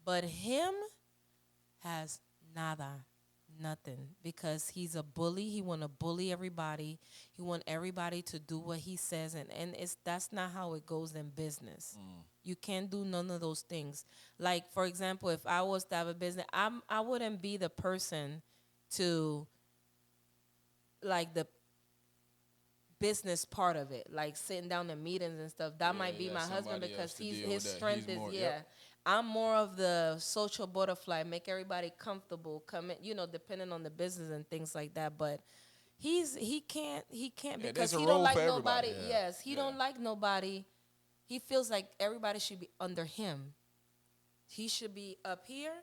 but him has nada, nothing, because he's a bully. He want to bully everybody. He want everybody to do what he says, and that's not how it goes in business. You can't do none of those things. Like, for example, if I was to have a business, I wouldn't be the person to, like, the business part of it, like sitting down in meetings and stuff. That Yeah, might be yeah, my husband, somebody else because to his deal with that. strength He's is more- yeah. yep. I'm more of the social butterfly, make everybody comfortable, come in, depending on the business and things like that. But he can't Yeah, because there's a he role don't like for everybody. nobody. Yeah. Yes, he Yeah. don't like nobody. He feels like everybody should be under him. He should be up here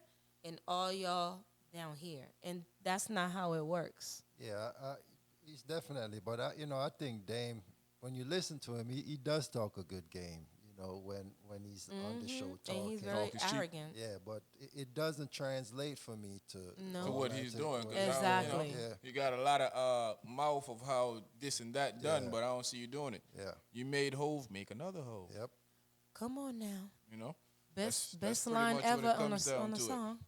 and all y'all down here, and that's not how it works. Yeah, he's definitely. But I think Dame, when you listen to him, he does talk a good game. When he's on the show talking. And he's very Talk is cheap. arrogant. Yeah, but it doesn't translate for me to No. To what he's doing. 'Cause I don't- Exactly. Yeah, You got a lot of mouth of how this and that done, Yeah. but I don't see you doing it. yeah, You made Hove, make another Hove. yep. Come on now. That's Best pretty line much what ever it on comes a down on a to it. song.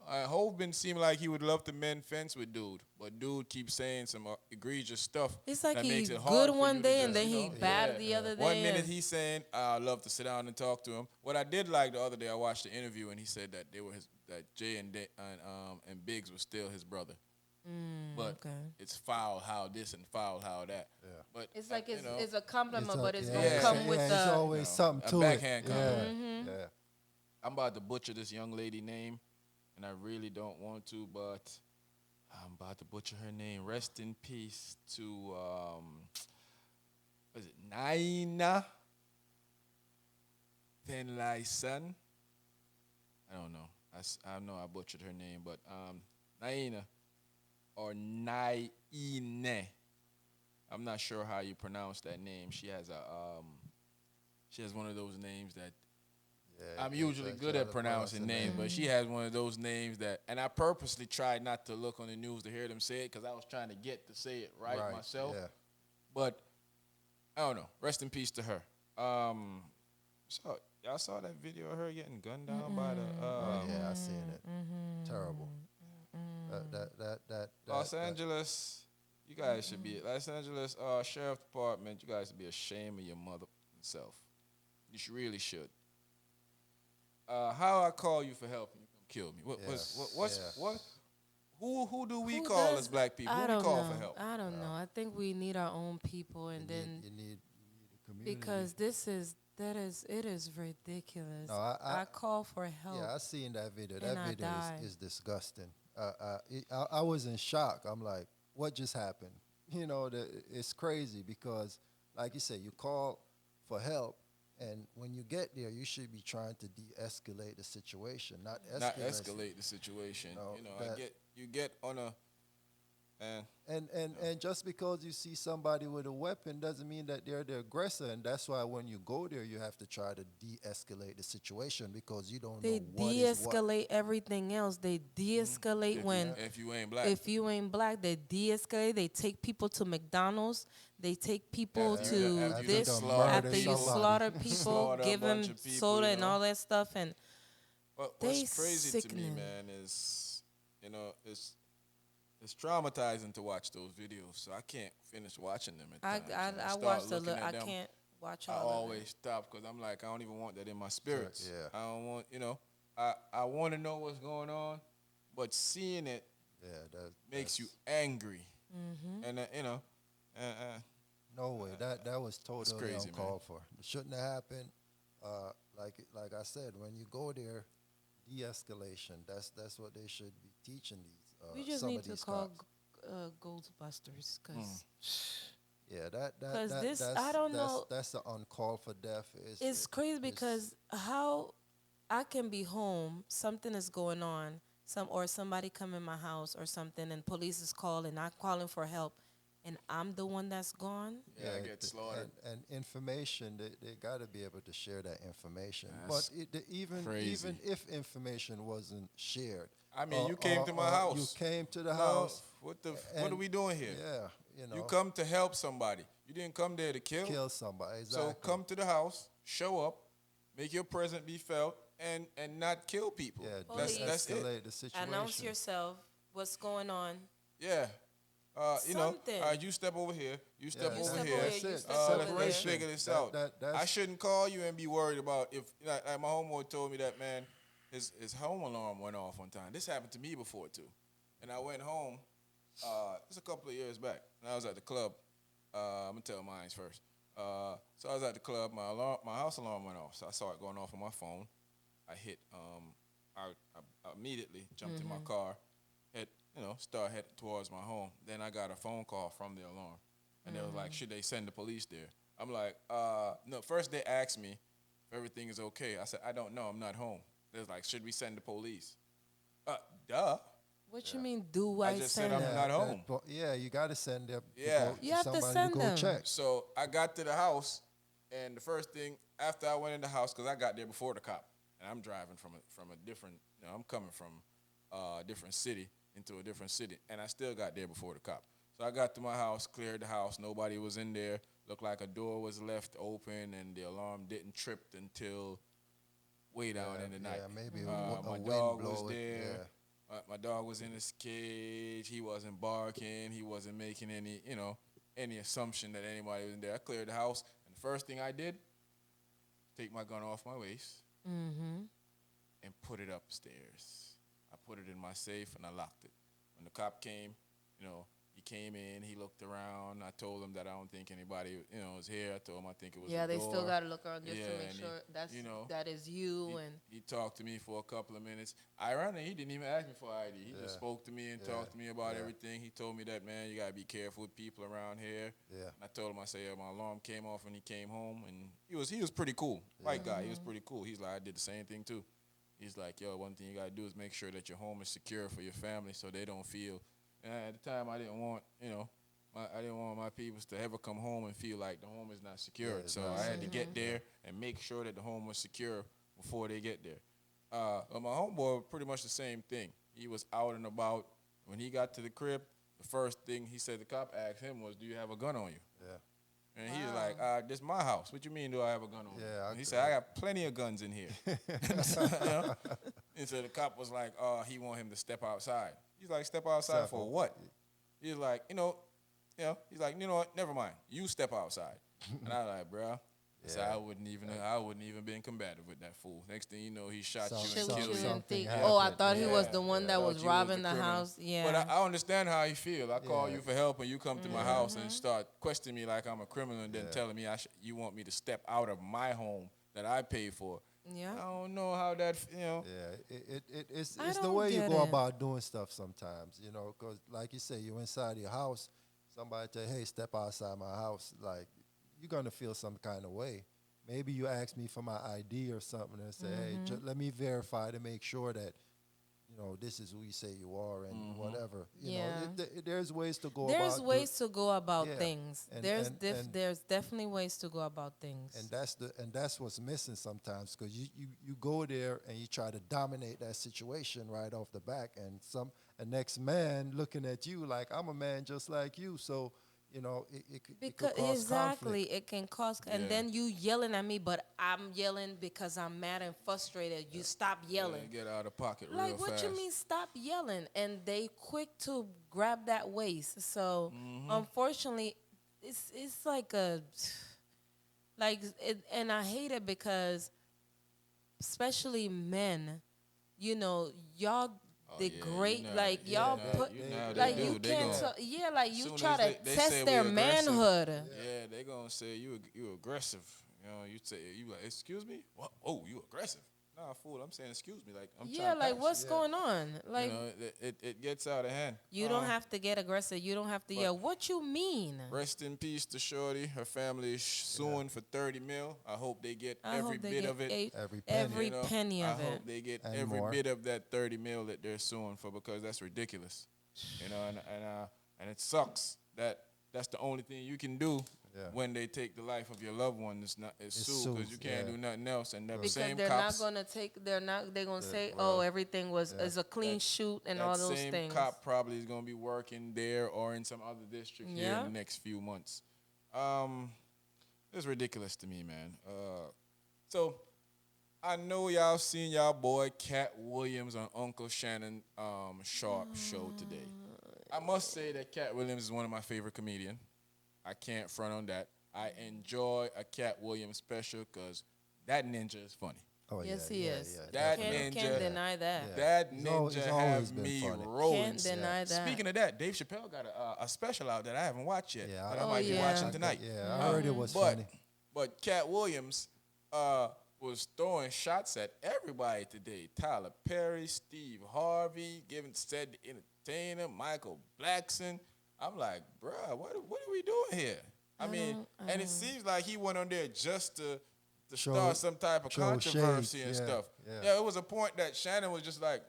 Hove been seem like he would love to mend fence with dude, but dude keeps saying some egregious stuff. It's like that makes he's it hard good for one you to day just, and then he bad the other day. One minute and- he's saying, "I'd love to sit down and talk to him." What I did like the other day, I watched the interview and he said that that Jay and Biggs was still his brother, but okay. it's foul how this and foul how that. Yeah. But It's like you know, it's a compliment, a- but it's yeah, gonna yeah, come with it's the. always something a to backhand it. compliment. Yeah, I'm about to butcher this young lady name, and I really don't want to, but I'm about to butcher her name. Rest in peace to what is it, Naina Penlaisan? I don't know. I know I butchered her name, but Naina or Naine. I'm not sure how you pronounce that name. She has one of those names that yeah. I'm usually good at pronouncing names, but she has one of those names that, and I purposely tried not to look on the news to hear them say it because I was trying to get to say it right myself. Yeah. But I don't know. Rest in peace to her. Y'all saw that video of her getting gunned down by the Oh yeah, I seen it. Terrible. That Los that- Angeles. You guys should be Los Angeles Sheriff Department. You guys should be ashamed of your mother self. You really should. How I call you for help and you come kill me? What? Who do we Who call does- as black people? I Who don't we call know. for help? I don't know. I think we need our own people, and then you need a community. because it is ridiculous. No, I call for help. Yeah, I seen that video. And That I video died. is disgusting. I was in shock. I'm like, what just happened? It's crazy because, like you said, you call for help, and when you get there, you should be trying to de-escalate the situation, not Not escalate. escalate the situation. I That get you get on a and and just because you see somebody with a weapon doesn't mean that they're the aggressor, and that's why when you go there, you have to try to de-escalate the situation because you don't They know what is what. de-escalate everything else. They de-escalate when if you ain't black. if you ain't black, they de-escalate. They take people to McDonald's. They take people After you done- to after you done this slaughtered after you people, slaughter people, slaughter a give bunch them of people, soda you and know. all that stuff, and What's they crazy to me, sickening. man, is it's traumatizing to watch those videos. So I can't finish watching them at I times. I, When I start watched a looking little. at I them, can't watch I all of always it. stop because I'm like, I don't even want that in my spirits. yeah. I don't want, I want to know what's going on, but seeing it Yeah, makes you that's angry. And, no way. That was it's totally crazy, man. uncalled for. It shouldn't have happened. Like I said, when you go there, de-escalation. That's what they should be teaching these. We just Some need of to these call cops. Ghostbusters, cause Yeah, that that 'cause that this I don't know. that's the uncalled for death. It's crazy It's because how I can be home, something is going on, or somebody come in my house or something, and police is calling, I'm calling for help, and I'm the one that's gone. yeah, I get slaughtered. and information. They got to be able to share that information. That's But even crazy. if information wasn't shared, I mean, you came to my house. You came to the No, house. what are and- we doing here? Yeah, You come to help somebody. You didn't come there to kill. kill somebody. Exactly. So come to the house, show up, make your presence be felt, and not kill people. Yeah, That's it. de-escalate the situation. Announce yourself. What's going on? Yeah. Something. You step over here, you step Yeah, You over step here. over that's here, you it. step Let's over there. figure this That- out. that's- I shouldn't call you and be worried about if like my homeboy told me that, man, his home alarm went off one time. This happened to me before too. And I went home, it's a couple of years back. And I was at the club. I'm gonna tell mine first. So I was at the club, my house alarm went off. So I saw it going off on my phone. I hit I immediately jumped in my car, start heading towards my home. Then I got a phone call from the alarm. And they was like, should they send the police there? I'm like, no, first they asked me if everything is okay. I said, I don't know, I'm not home. They was like, should we send the police? Duh. What you mean? Do I I just said send I'm them? not home. Yeah, you got to send them. Yeah. You have to somebody send go them. check. So I got to the house, and the first thing after I went in the house, because I got there before the cop, and I'm driving from a different, I'm coming from a different city into a different city, and I still got there before the cop. So I got to my house, cleared the house, nobody was in there. Looked like a door was left open, and the alarm didn't trip until way down in the night. Yeah, maybe My wind dog blow was it, there. yeah. My dog was in his cage. He wasn't barking. He wasn't making any assumption that anybody was in there. I cleared the house, and the first thing I did, take my gun off my waist and put it upstairs. I put it in my safe, and I locked it. When the cop came, he came in, he looked around. I told him that I don't think anybody, was here. I told him I think it was Yeah, the they door. still gotta look around just Yeah, to make and sure that is you. he, And he talked to me for a couple of minutes. Ironically, he didn't even ask me for ID. He just spoke to me and talked to me about everything. He told me that, man, you got to be careful with people around here. Yeah. And I told him, I said, my alarm came off when he came home. And he was pretty cool. White guy. He was pretty cool. He's like, I did the same thing, too. He's like, yo, one thing you got to do is make sure that your home is secure for your family so they don't feel. And at the time, I didn't want, I didn't want my people to ever come home and feel like the home is not secured. it's So not I had to get there and make sure that the home was secure before they get there. But my homeboy, pretty much the same thing. He was out and about. When he got to the crib, the first thing he said the cop asked him was, do you have a gun on you? Yeah. And he was like, this is my house. What you mean, do I have a gun on me? Yeah, And he said, I got plenty of guns in here. And so the cop was like, he want him to step outside. He's like, step outside for what? He's like, he's like, you know what, never mind. You step outside. And I was like, bro. I said, I wouldn't even been combative with that fool. Next thing you know, he shot you and shoot killed you you. and think, happened. oh, I thought he Yeah, was the one yeah. that Thought was you robbing the the criminal. house. Yeah. But I understand how you feel. I call Yeah. you for help and you come to my house and start questioning me like I'm a criminal and then telling me you want me to step out of my home that I paid for Yeah. I don't know how that, Yeah, it's I it's the don't way you get go it. about doing stuff sometimes, you know, because like you say, you're inside your house. Somebody tell, hey, step outside my house. Like, you're gonna feel some kind of way. Maybe you ask me for my ID or something and say, hey, let me verify to make sure that this is who you say you are and whatever. Yeah. There's ways to go There's about do. ways to go about Yeah, things. and There's and and there's definitely ways to go about things. that's what's missing sometimes because you go there and you try to dominate that situation right off the back and a next man looking at you like I'm a man just like you, so it Because could cause exactly, conflict. it can cause, Yeah. and then you yelling at me, but I'm yelling because I'm mad and frustrated. You stop yelling. get out of pocket real Like, what fast. you mean stop yelling? And they quick to grab that waist. So unfortunately, it's like a and I hate it because especially men, y'all Oh, yeah, degrade, you know, like yeah, y'all nah, put, you know they like do. you They can't, gon' like you soon try as to they say test their we aggressive, manhood. Yeah, they gonna say you aggressive. You say you like, excuse me? What? Oh, you aggressive? Nah, fool. I'm saying excuse me. Like I'm Yeah, trying to like pass what's Yeah. going on? Like it gets out of hand. you don't have to get aggressive. You don't have to but- yell. What you mean? Rest in peace to Shorty. Her family is suing for 30 mil. I hope they get I every hope they bit get of it. Every penny. every You know, penny I of it. hope they get And every more. bit of that 30 mil that they're suing for because that's ridiculous. And it sucks that that's the only thing you can do Yeah. when they take the life of your loved one is sue sue, because you can't yeah. do nothing else. And the Because same they're cops, not gonna take. They're gonna say, well, "Oh, everything is a clean shoot and all that those same things." cop probably is gonna be working there or in some other district here Yeah. in the next few months. It's ridiculous to me, man. So I know y'all seen y'all boy Cat Williams on Uncle Shannon Sharp show today. I must say that Cat Williams is one of my favorite comedians. I can't front on that. I enjoy a Cat Williams special because that ninja is funny. Oh, Yes, yeah, he yeah, is. yeah, That definitely. Can't ninja- deny that. Yeah. That He's ninja always have been me funny. rolling. Can't deny that. Speaking of that, Dave Chappelle got a special out that I haven't watched yet. Yeah, that I Oh, might be yeah. watching tonight. Yeah, I heard it was But funny. but Cat Williams was throwing shots at everybody today. Tyler Perry, Steve Harvey, said the entertainer, Michael Blackson. I'm like, bruh, what are we doing here? I mean, and it seems like he went on there just to Show- start some type of show controversy shades, and yeah, stuff. yeah. It was a point that Shannon was just like,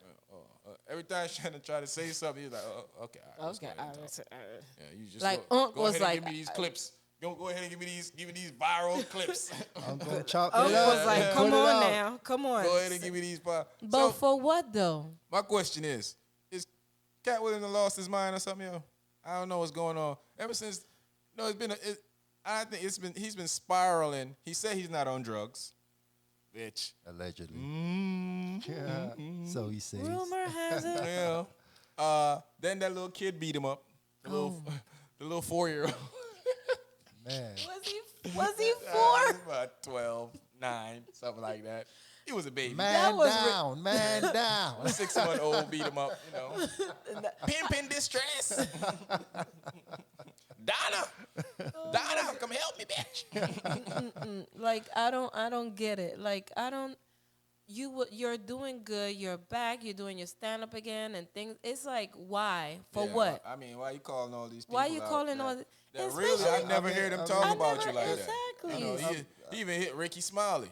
every time Shannon tried to say something, he was like, okay, all right, let's go Okay, ahead and talk. Yeah, you just Like, go, Unc go was ahead and like, give me these clips. Go ahead and give me these viral clips. I'm gonna chop Unc it up. was like, and "Come put it on out." now, come on." Go ahead and give me these viral. But So for what though? my question is Cat Williams done lost his mind or something, yo? I don't know what's going on. Ever since, it's been I think he's been spiraling. He said he's not on drugs, bitch. Allegedly. Mm-hmm. Yeah. So he says. Rumor has it. Yeah. Then that little kid beat him up. The little 4-year-old. Man. Was he 4? About 12, 9, something like that. He was a baby. Man was down, man down. A 6-month-old beat him up, Pimp in distress. Donna, come help me, bitch. Like I don't get it. Like I don't. You're doing good. You're back. You're doing your stand up again and things. It's like why? For Yeah, what? I mean, why you calling all these people Why you out calling that- all? that really, I especially- never heard him talk I about never- you like exactly. that. He even hit Ricky Smiley.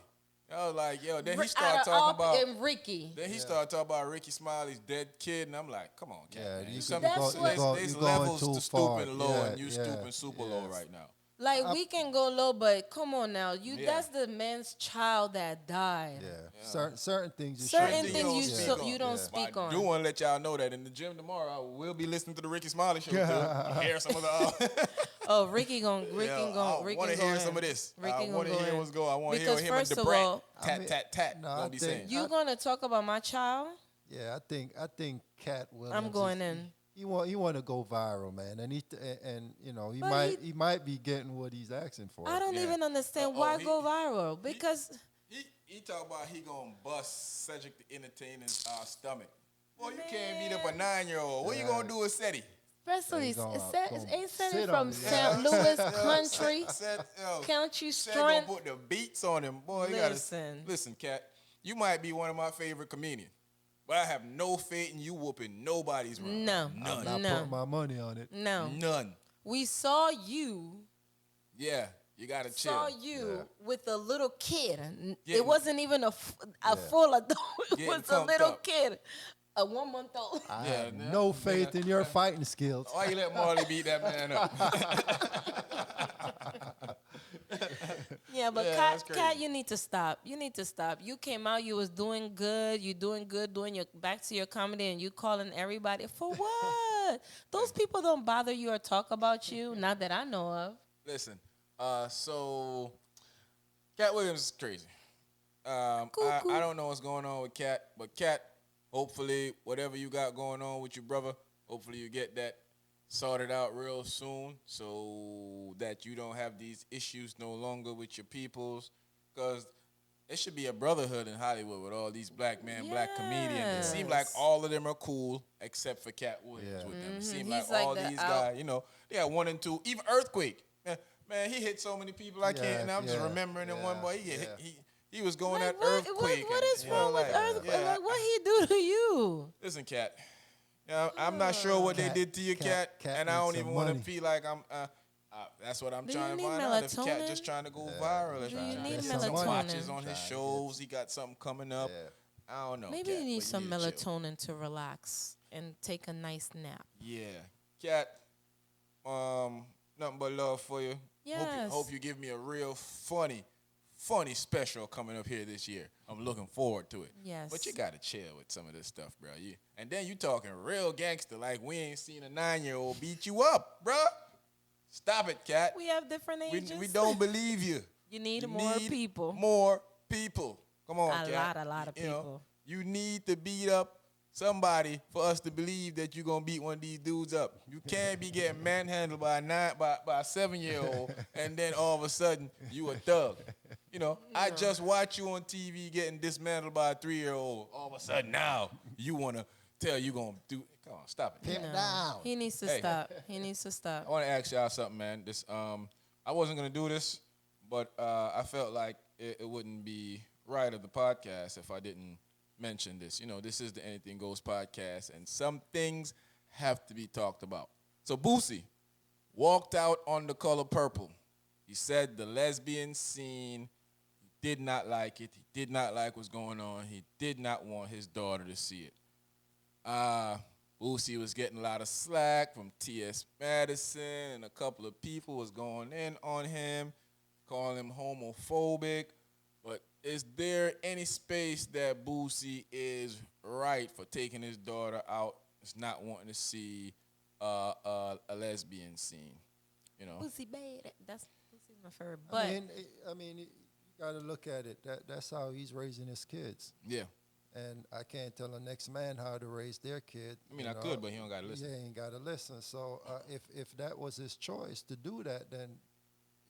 I was like, yo, then he Out started of talking all- about. and Ricky. Then he started talking about Ricky Smiley's dead kid, and I'm like, come on, Cat. Yeah, man. you Some- That's go- what- you go- there's you going levels too to far. stooping low, Yeah, and you yeah, stooping super low yes. right now. Like we can go low, but come on now, Yeah. that's the man's child that died. Yeah. Certain things you Certain shouldn't things do. you speak so, on. you don't Yeah. speak But I on. do want to let y'all know that in the gym tomorrow, I will be listening to the Ricky Smiley show. Too. Hear some of the. Oh, Ricky gon' I want to hear some of this. I Ricky want to gonna hear go what's in. going. I want to hear Because him and first the of brat. all- Tat, I mean, tat, tat. no, Gonna I be think- saying. You gonna talk about my child? Yeah, I think Cat Williams. I'm going in. He want to go viral, man, and he But he might be getting what he's asking for. I don't Yeah. even understand Oh, why he- go viral because He talk about he gonna bust Cedric the Entertainer's stomach. Boy, you can't beat up a 9-year-old. What you gonna do with Seti? especially He's gonna- ain't sit Senny on from it. St. Louis country Said, country Said gonna strength. put the beats on him. Boy, you Listen. gotta listen, Cat. you might be one of my favorite comedians, but I have no faith in you whooping nobody's round. No. None. Not No. putting my money on it. No. None. We saw you. Yeah, you gotta chill. Saw you with a little kid. Getting- It wasn't even a full adult. It Getting was a pumped little up. kid, a 1 month old. I Yeah, have no, no faith nigga. in your fighting skills. Why you let Marley beat that man up? Yeah, but Yeah, Kat, that's crazy. Kat, you need to stop. You need to stop. You came out, you was doing good. You doing good, doing your back to your comedy, and you calling everybody for what? Those people don't bother you or talk about you. Not that I know of. Listen, so Cat Williams is crazy. Cuckoo. I don't know what's going on with Cat, but Cat, hopefully, whatever you got going on with your brother, hopefully you get that sorted out real soon so that you don't have these issues no longer with your peoples. Because it should be a brotherhood in Hollywood with all these black men, black comedians. It seems like Yes. all of them are cool except for Cat Williams Yeah. with them. It seems He's like like all the these out- guys, you know, they got 1 and 2. Even Earthquake. Man, he hit so many people. I can't. And I'm just remembering in one boy. He was going Like, at Earthquake. what is and, you know, wrong with like, Earthquake? yeah, Like, what he do to you? Listen, Cat. Yeah, I'm not sure what they Cat- did to you, Cat- Cat, Cat and I needs don't some even want to money. feel like I'm. That's what I'm Do trying you to need find out. If Cat melatonin? just trying to go viral, if Do he you trying need to get some get money. watches on melatonin? his shows, he got something coming up. Yeah. I don't know. Maybe Cat, you need but some need to chill. melatonin to relax and take a nice nap. Yeah, Cat. Nothing but love for you. Yes. Hope you give me a real funny special coming up here this year. I'm looking forward to it. Yes. But you gotta chill with some of this stuff, bro. And then you talking real gangster like we ain't seen a 9-year-old beat you up, bro. Stop it, Cat. We have different We, ages. we don't believe you. You need You more need people. More people. Come on, A Cat. lot of You know, people. you need to beat up somebody for us to believe that you're gonna beat one of these dudes up. You can't be getting manhandled by a 7-year-old and then all of a sudden you a thug. You know, I just watch you on TV getting dismantled by a 3-year-old. All of a sudden now you wanna tell you gonna do. Come on, stop it. Pimp down. He needs to Hey. stop. He needs to I stop. want to ask y'all something, man. This I wasn't gonna do this, but I felt like it wouldn't be right of the podcast if I didn't mention this. You know, this is the Anything Goes podcast, and some things have to be talked about. So Boosie walked out on The Color Purple. He said the lesbian scene, he did not like it. He did not like what's going on. He did not want his daughter to see it. Boosie was getting a lot of slack from T.S. Madison, and a couple of people was going in on him, calling him homophobic. But is there any space that Boosie is right for taking his daughter out? Is not wanting to see a lesbian scene, you know? Pussy bad. Pussy's my favorite. But I mean, you got to look at it. That's how he's raising his kids. Yeah. And I can't tell the next man how to raise their kid. I mean, you I could, but he don't gotta listen. Yeah, he ain't got to listen. So if that was his choice to do that, then,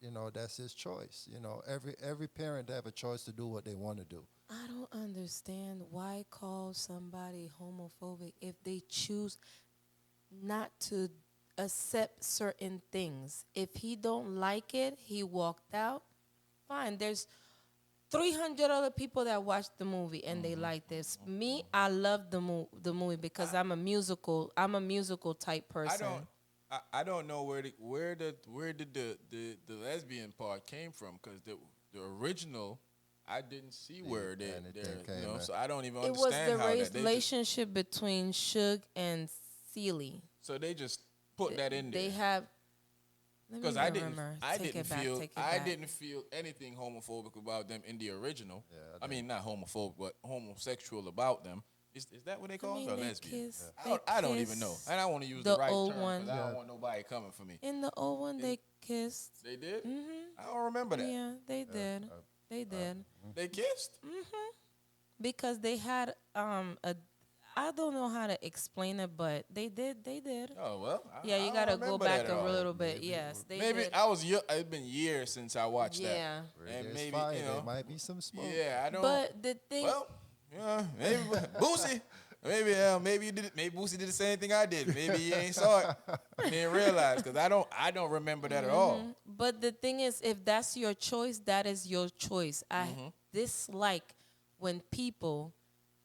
you know, that's his choice. You know, every parent have a choice to do what they want to do. I don't understand why call somebody homophobic if they choose not to accept certain things. If he don't like it, he walked out. Fine. There's 300 other people that watched the movie and they like this. Me, I love the movie because I'm a musical type person. I don't know where did the lesbian part came from, because the original I didn't see where they you know, so I don't even It was understand the how that they relationship between Suge and Celie. so they just put that in They there. have. Let me Because remember. I Take didn't it back, feel take it I back. didn't feel anything homophobic about them in the original. Yeah, I mean, not homophobic, but homosexual about them. Is that what they call them? Or they lesbian? kiss- I they don't even know. kiss. And I want to use The the right old term one. because I Yeah. don't want nobody coming for me. In the old one, they kissed. They did? Mhm. I don't remember that. Yeah, they did. They did. They kissed? Because they had a. I don't know how to explain it, but they did. They did. Oh, well. Yeah, I you don't gotta go remember back that a at all. little bit. Yes, they Maybe did. it's been years since I watched Yeah. Where And there's maybe, fire, you know, there might be some smoke. that. Yeah, I don't. But the thing. Well, yeah, maybe Boosie. Maybe you did. Maybe Boosie did the same thing I did. Maybe he ain't saw it. He didn't realize, because I don't remember that at all. But the thing is, if that's your choice, that is your choice. I dislike when people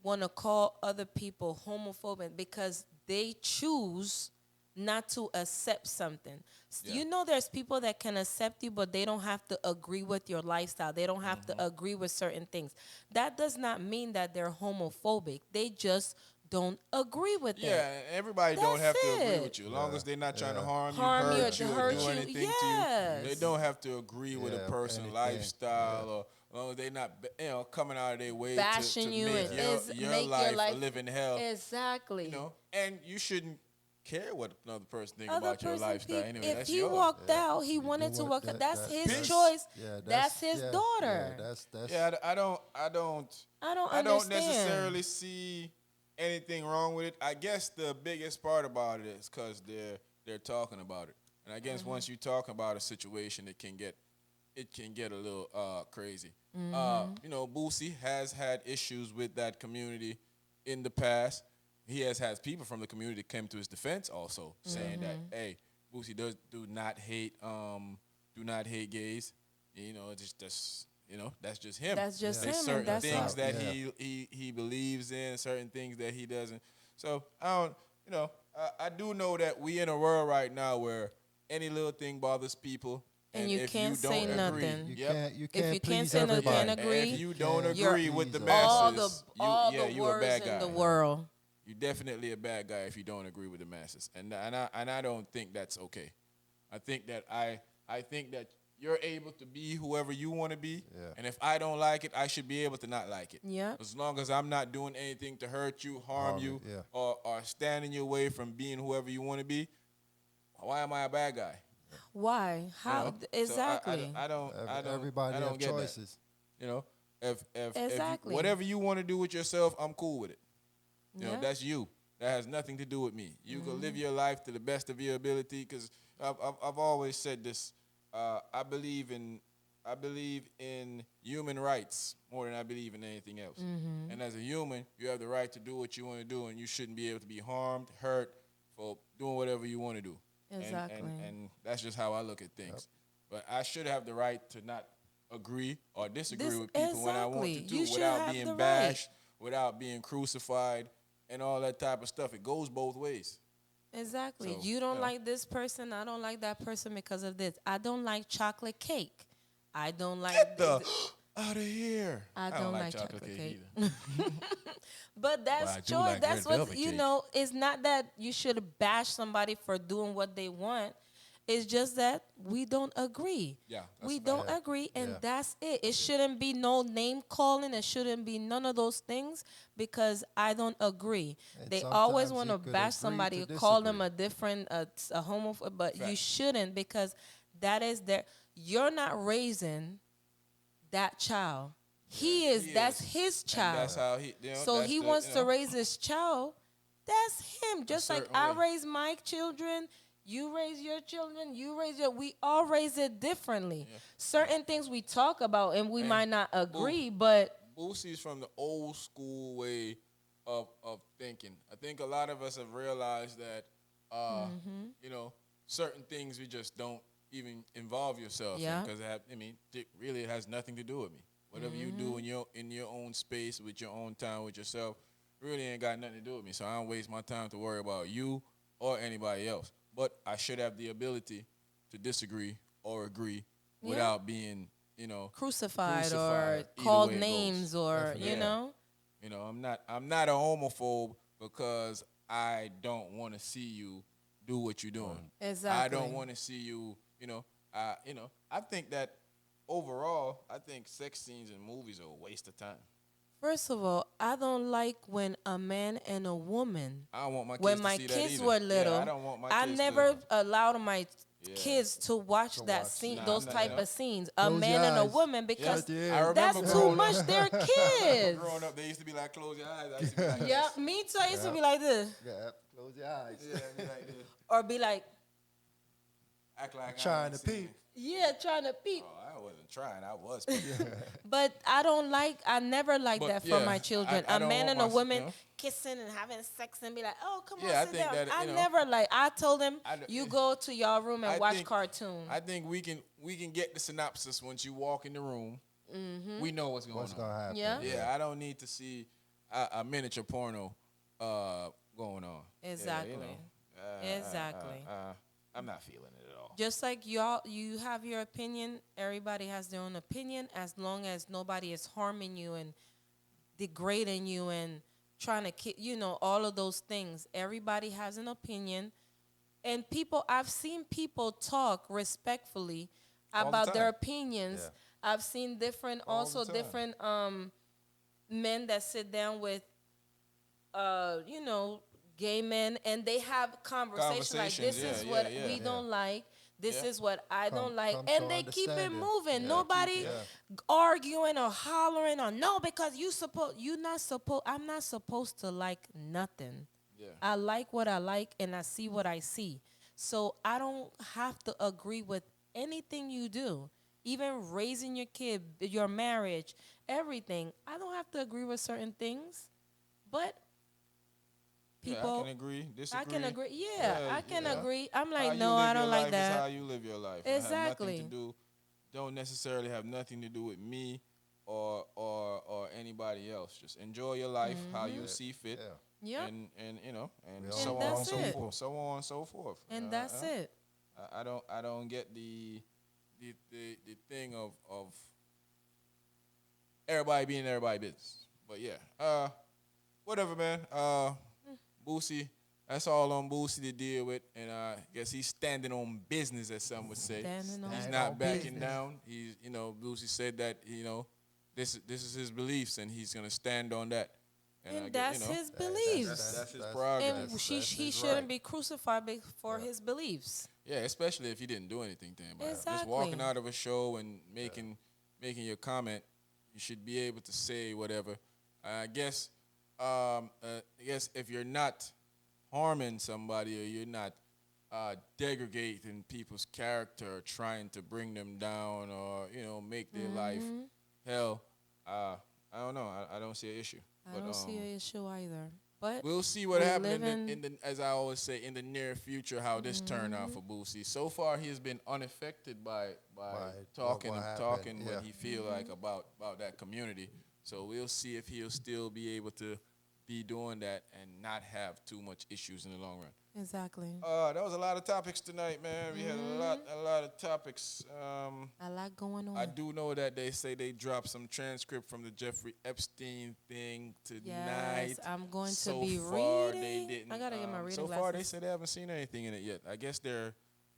want to call other people homophobic because they choose not to accept something. Yeah. You know, there's people that can accept you, but they don't have to agree with your lifestyle. They don't have to agree with certain things. That does not mean that they're homophobic. They just don't agree with Yeah, it. everybody don't That's have to agree it. with you. As long as they're not trying to Yeah. Harm you or hurt you, or hurt do you. anything to you. They Yes. don't have to agree with a Yeah, person's anything. lifestyle, Yeah. or as long as they're not, coming out of their way Bashing to you make and your make life your life a living hell. exactly. And you shouldn't care what another person think Other about your person lifestyle. think Anyway, if that's he yours. walked out, he You wanted do to what walk out. That's his Peace. choice. Yeah, That's his yeah, daughter. Yeah, that's Yeah, I don't I don't understand. necessarily see anything wrong with it. I guess the biggest part about it is because they're talking about it, and I guess once you talk about a situation, it can get a little crazy. Boosie has had issues with that community in the past. He has had people from the community come to his defense, also saying that, hey, Boosie do not hate gays. That's just him. That's just There's him, and certain that's things all. that Yeah. he believes in, certain things that he doesn't. So I don't, I do know that we in a world right now where any little thing bothers people, And you if can't you say don't agree, nothing. You yep. can't you If can't you can't please say nothing, everybody. can't agree, If you don't Can't agree please with the everybody. masses, all the you a words bad in guy. the world. You're definitely a bad guy if you don't agree with the masses, and I don't think that's okay. I think that you're able to be whoever you want to be, Yeah. and if I don't like it, I should be able to not like it. Yeah. As long as I'm not doing anything to hurt you, harm Harm you, you, yeah. or standing your way from being whoever you want to be, why am I a bad guy? Why? How? So Exactly. Everybody I don't have get that. choices. If Exactly. whatever you want to do with yourself, I'm cool with it. Yeah. That's you. That has nothing to do with me. You can live your life to the best of your ability. Because I've always said this. I believe in human rights more than I believe in anything else. And as a human, you have the right to do what you want to do, and you shouldn't be able to be harmed, hurt for doing whatever you want to do. Exactly. And that's just how I look at things. But I should have the right to not agree or disagree with people when I want to Exactly. do, You should without have being the right. bashed, without being crucified, and all that type of stuff. It goes both ways. Exactly. So, You don't yeah. like this person. I don't like that person because of this. I don't like chocolate cake. I don't like. Get the out of here. I don't like chocolate cake. either. But that's I do choice. like That's red what velvet you cake. know. It's not that you should bash somebody for doing what they want. It's just that we don't agree. Yeah, that's We a fact. don't Yeah. agree, and Yeah. that's it. It shouldn't be no name calling. It shouldn't be none of those things because I don't agree. And They always sometimes want you to could bash agree somebody, to call them disagree. a different, a homophobe, but you Fact. shouldn't because that is their. You're not raising that child. He is. he That's is. his And child. that's how he. So that's he the, wants to raise his child. That's him. Just like certain I way. raise my children, you raise your children, you raise your. We all raise it differently. Certain things we talk about and we might not agree, but Boosie's from the old school way of thinking. I think a lot of us have realized that, certain things we just don't even involve yourself Yeah. in because it has nothing to do with me. Whatever you do in your own space with your own time with yourself really ain't got nothing to do with me. So I don't waste my time to worry about you or anybody else. But I should have the ability to disagree or agree without being, crucified or Crucified, either called way it goes. names or Definitely. you know. I'm not a homophobe because I don't want to see you do what you're doing. Exactly. I don't want to see you, I think that overall, I think sex scenes in movies are a waste of time. First of all, I don't like when a man and a woman. I don't want my kids When to my see that kids either. were little, Yeah, I don't want my I kids never to. allowed my Yeah. kids to watch that watch. scene, Nah, those I'm not, type of scenes. A Close man your and a eyes. woman because Shut your ears. I remember that's too growing much. up. They're kids. Growing up, they used to be like, close your eyes. I used to be like, Yeah, this. me too. I used to be like this, Yeah, close your eyes. Yeah, be like this. or be like, Act like Trying I ain't to seen peep. it. yeah, trying to peep. Oh, I wasn't trying. I was peeping. But I never like But, that for yeah, my children. I A don't man want and a my- woman you know. kissing and having sex and be like, oh, come Yeah, I on, sit think down. that, I you know, never like. I told them, I d- you go to your room and I watch think- cartoons. I think we can get the synopsis once you walk in the room we know what's going What's on. gonna happen? Yeah. Yeah, I don't need to see a miniature porno going on. Exactly. Yeah, Exactly. I'm not feeling it at all. Just like you have your opinion, everybody has their own opinion as long as nobody is harming you and degrading you and trying to all of those things. Everybody has an opinion. And I've seen people talk respectfully All the about their time. opinions. Yeah. I've seen different, All the also time. different men that sit down with, gay men, and they have conversation like, Conversations, this yeah, is yeah, what yeah. we Yeah. don't like. This Yeah. is what I don't like, come to and they keep it understanding. moving. Yeah. Nobody Yeah. arguing or hollering or no, because I'm not supposed to like nothing. Yeah. I like what I like and I see what I see. So I don't have to agree with anything you do. Even raising your kid, your marriage, everything. I don't have to agree with certain things. But Yeah, I people, can agree, disagree. I can agree. Yeah, I can yeah. agree. I'm How like, you no, live I your don't like life is how that. you live your life. It have nothing to Exactly. do. Don't necessarily have nothing to do with me or anybody else. Just enjoy your life how you see fit. Yeah. Yep. And and We so all And on that's and so it. forth, so on and so forth. And that's it. I don't get the thing of everybody being everybody business. But yeah, whatever, man. Boosie, that's all on Boosie to deal with, and I guess he's standing on business, as some would say. Standing on He's Stand not on backing business. down. He's Boosie said that this is his beliefs, and he's gonna stand on that. I And get, that's his Hey, beliefs. that's his prerogative. And that's he his shouldn't right. be crucified for his beliefs. Yeah, especially if he didn't do anything to him. Just Exactly. walking out of a show and making your comment, you should be able to say whatever. I guess if you're not harming somebody or you're not degrading people's character or trying to bring them down or make their life hell, I don't know. I don't see an issue. I don't see an issue either. But We'll see what we happens live in the as I always say, in the near future, how this turned out for Boosie. So far, he has been unaffected by talking what happened, talking yeah. what he feel like about that community. So we'll see if he'll still be able to be doing that and not have too much issues in the long run. exactly. That was a lot of topics tonight, man. We had a lot of topics. A lot going on. I do know that they say they dropped some transcript from the Jeffrey Epstein thing tonight. Yes, I'm going to So be far, they reading. didn't. I gotta get my reading So glasses. far, they said they haven't seen anything in it yet. I guess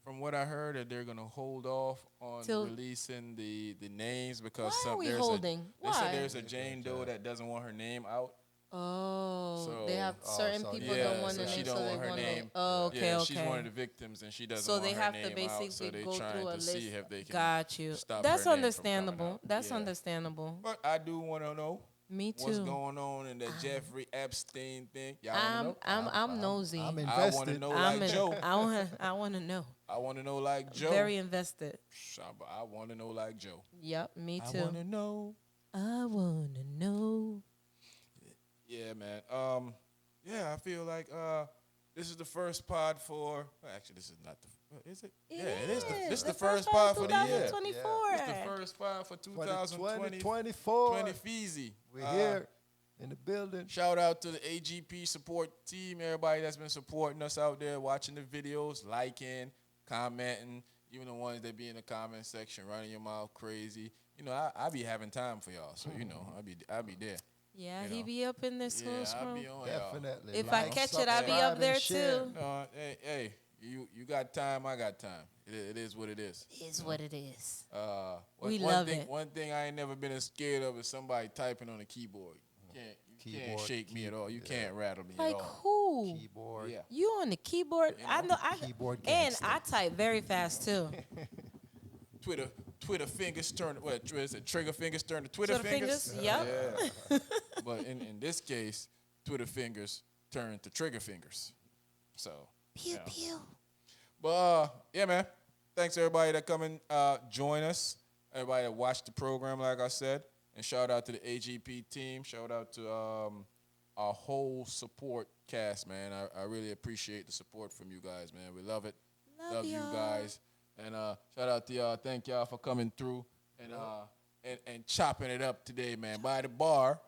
from what I heard, that they're gonna hold off on Till- releasing the names because Why are we there's holding? They said Why? there's a Jane Doe that doesn't want her name out. Oh, So- they have certain so people yeah, don't want so the she name, don't so they want her want name. Oh, okay, Yeah, okay. she's one of the victims, and she doesn't So want they her have name to out. basically So they're go trying through a to list. see if they can Got you. stop That's her name from coming understandable. out. That's Yeah. understandable. But I do want to know Me what's too. going on in the Jeffrey Epstein thing. Y'all want to know? I'm nosy. I'm I invested. want to know I'm like Joe. I want to know. I want to know like Joe. Very invested. I want to know like Joe. Yep, me I too. want to know. I want to know. Yeah, man. Yeah, I feel like this is the first pod for. Well, actually, this is not the. Is it? Yeah, it is. This is the first pod for the year. 2024. It's the first pod for 2020. 2024. 20 Feezy. We're here in the building. Shout out to the AGP support team, everybody that's been supporting us out there, watching the videos, liking, commenting, even the ones that be in the comment section running your mouth crazy. I be having time for y'all, so I be there. Yeah, You he know. be up in this Yeah, school. I be on y'all. Definitely. If I Like, catch it, I be up subscribe, there and share. too. No, hey, you got time, I got time. It is what it is. It is what it is. One We love thing, it. One thing I ain't never been as scared of is somebody typing on a keyboard. You can't Keyboard, shake me at all. You can't rattle me Like at all. who? Keyboard. Yeah. You on the keyboard? I know. Keyboard And gangster. I type very fast too. Twitter fingers turn what is it? Trigger fingers turn to Twitter Twitter fingers, yep. Yeah. But in this case, Twitter fingers turn to trigger fingers. So. Pew yeah. pew. But yeah, man. Thanks everybody that come and join us. Everybody that watched the program, like I said, and shout out to the AGP team. Shout out to our whole support cast, man. I really appreciate the support from you guys, man. We love it. Love you y'all. guys. And shout out to y'all. Thank y'all for coming through and and chopping it up today, man, by the bar.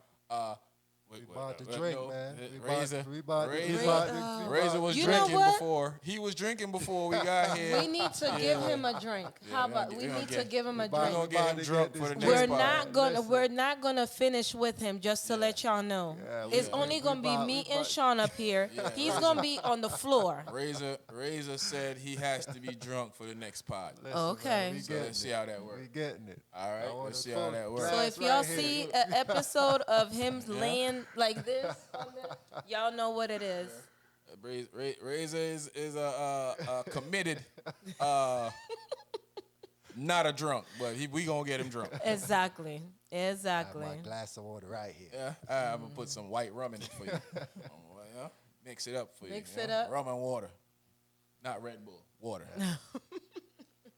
We about to drink, man. Razor We was You know drinking what? before. He was drinking before we got here. We need to give him a drink. How about we need to give him a We're drink? gonna get him drunk for the next We're part. we're not gonna finish with him, just to let y'all know. It's only gonna be me and Sean up here. He's gonna be on the floor. Razor said he has to be drunk for the next pod. Okay. So let's see how that works. We getting it. All right, let's see how that works. So if y'all see an episode of him laying like this, y'all know what it is. Razor is a committed, not a drunk, but we gonna get him drunk. Exactly. My glass of water right here. Yeah, I'm gonna put some white rum in it for you. Yeah, mix it up for you. Mix it up. Rum and water, not Red Bull. Water.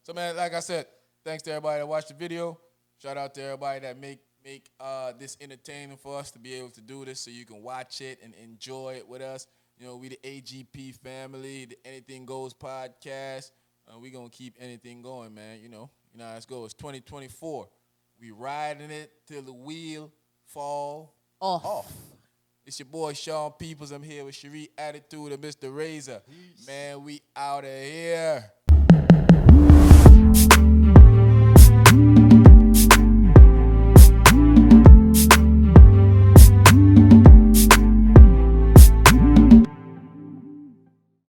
So man, like I said, thanks to everybody that watched the video. Shout out to everybody that make this entertaining for us to be able to do this, so you can watch it and enjoy it with us. You know, we the AGP family, the Anything Goes podcast. We gonna keep anything going, man. You know how it goes. 2024. We riding it till the wheel fall off. It's your boy Sean Peoples. I'm here with Cherie Attitude and Mr. Razor. Man, we out of here.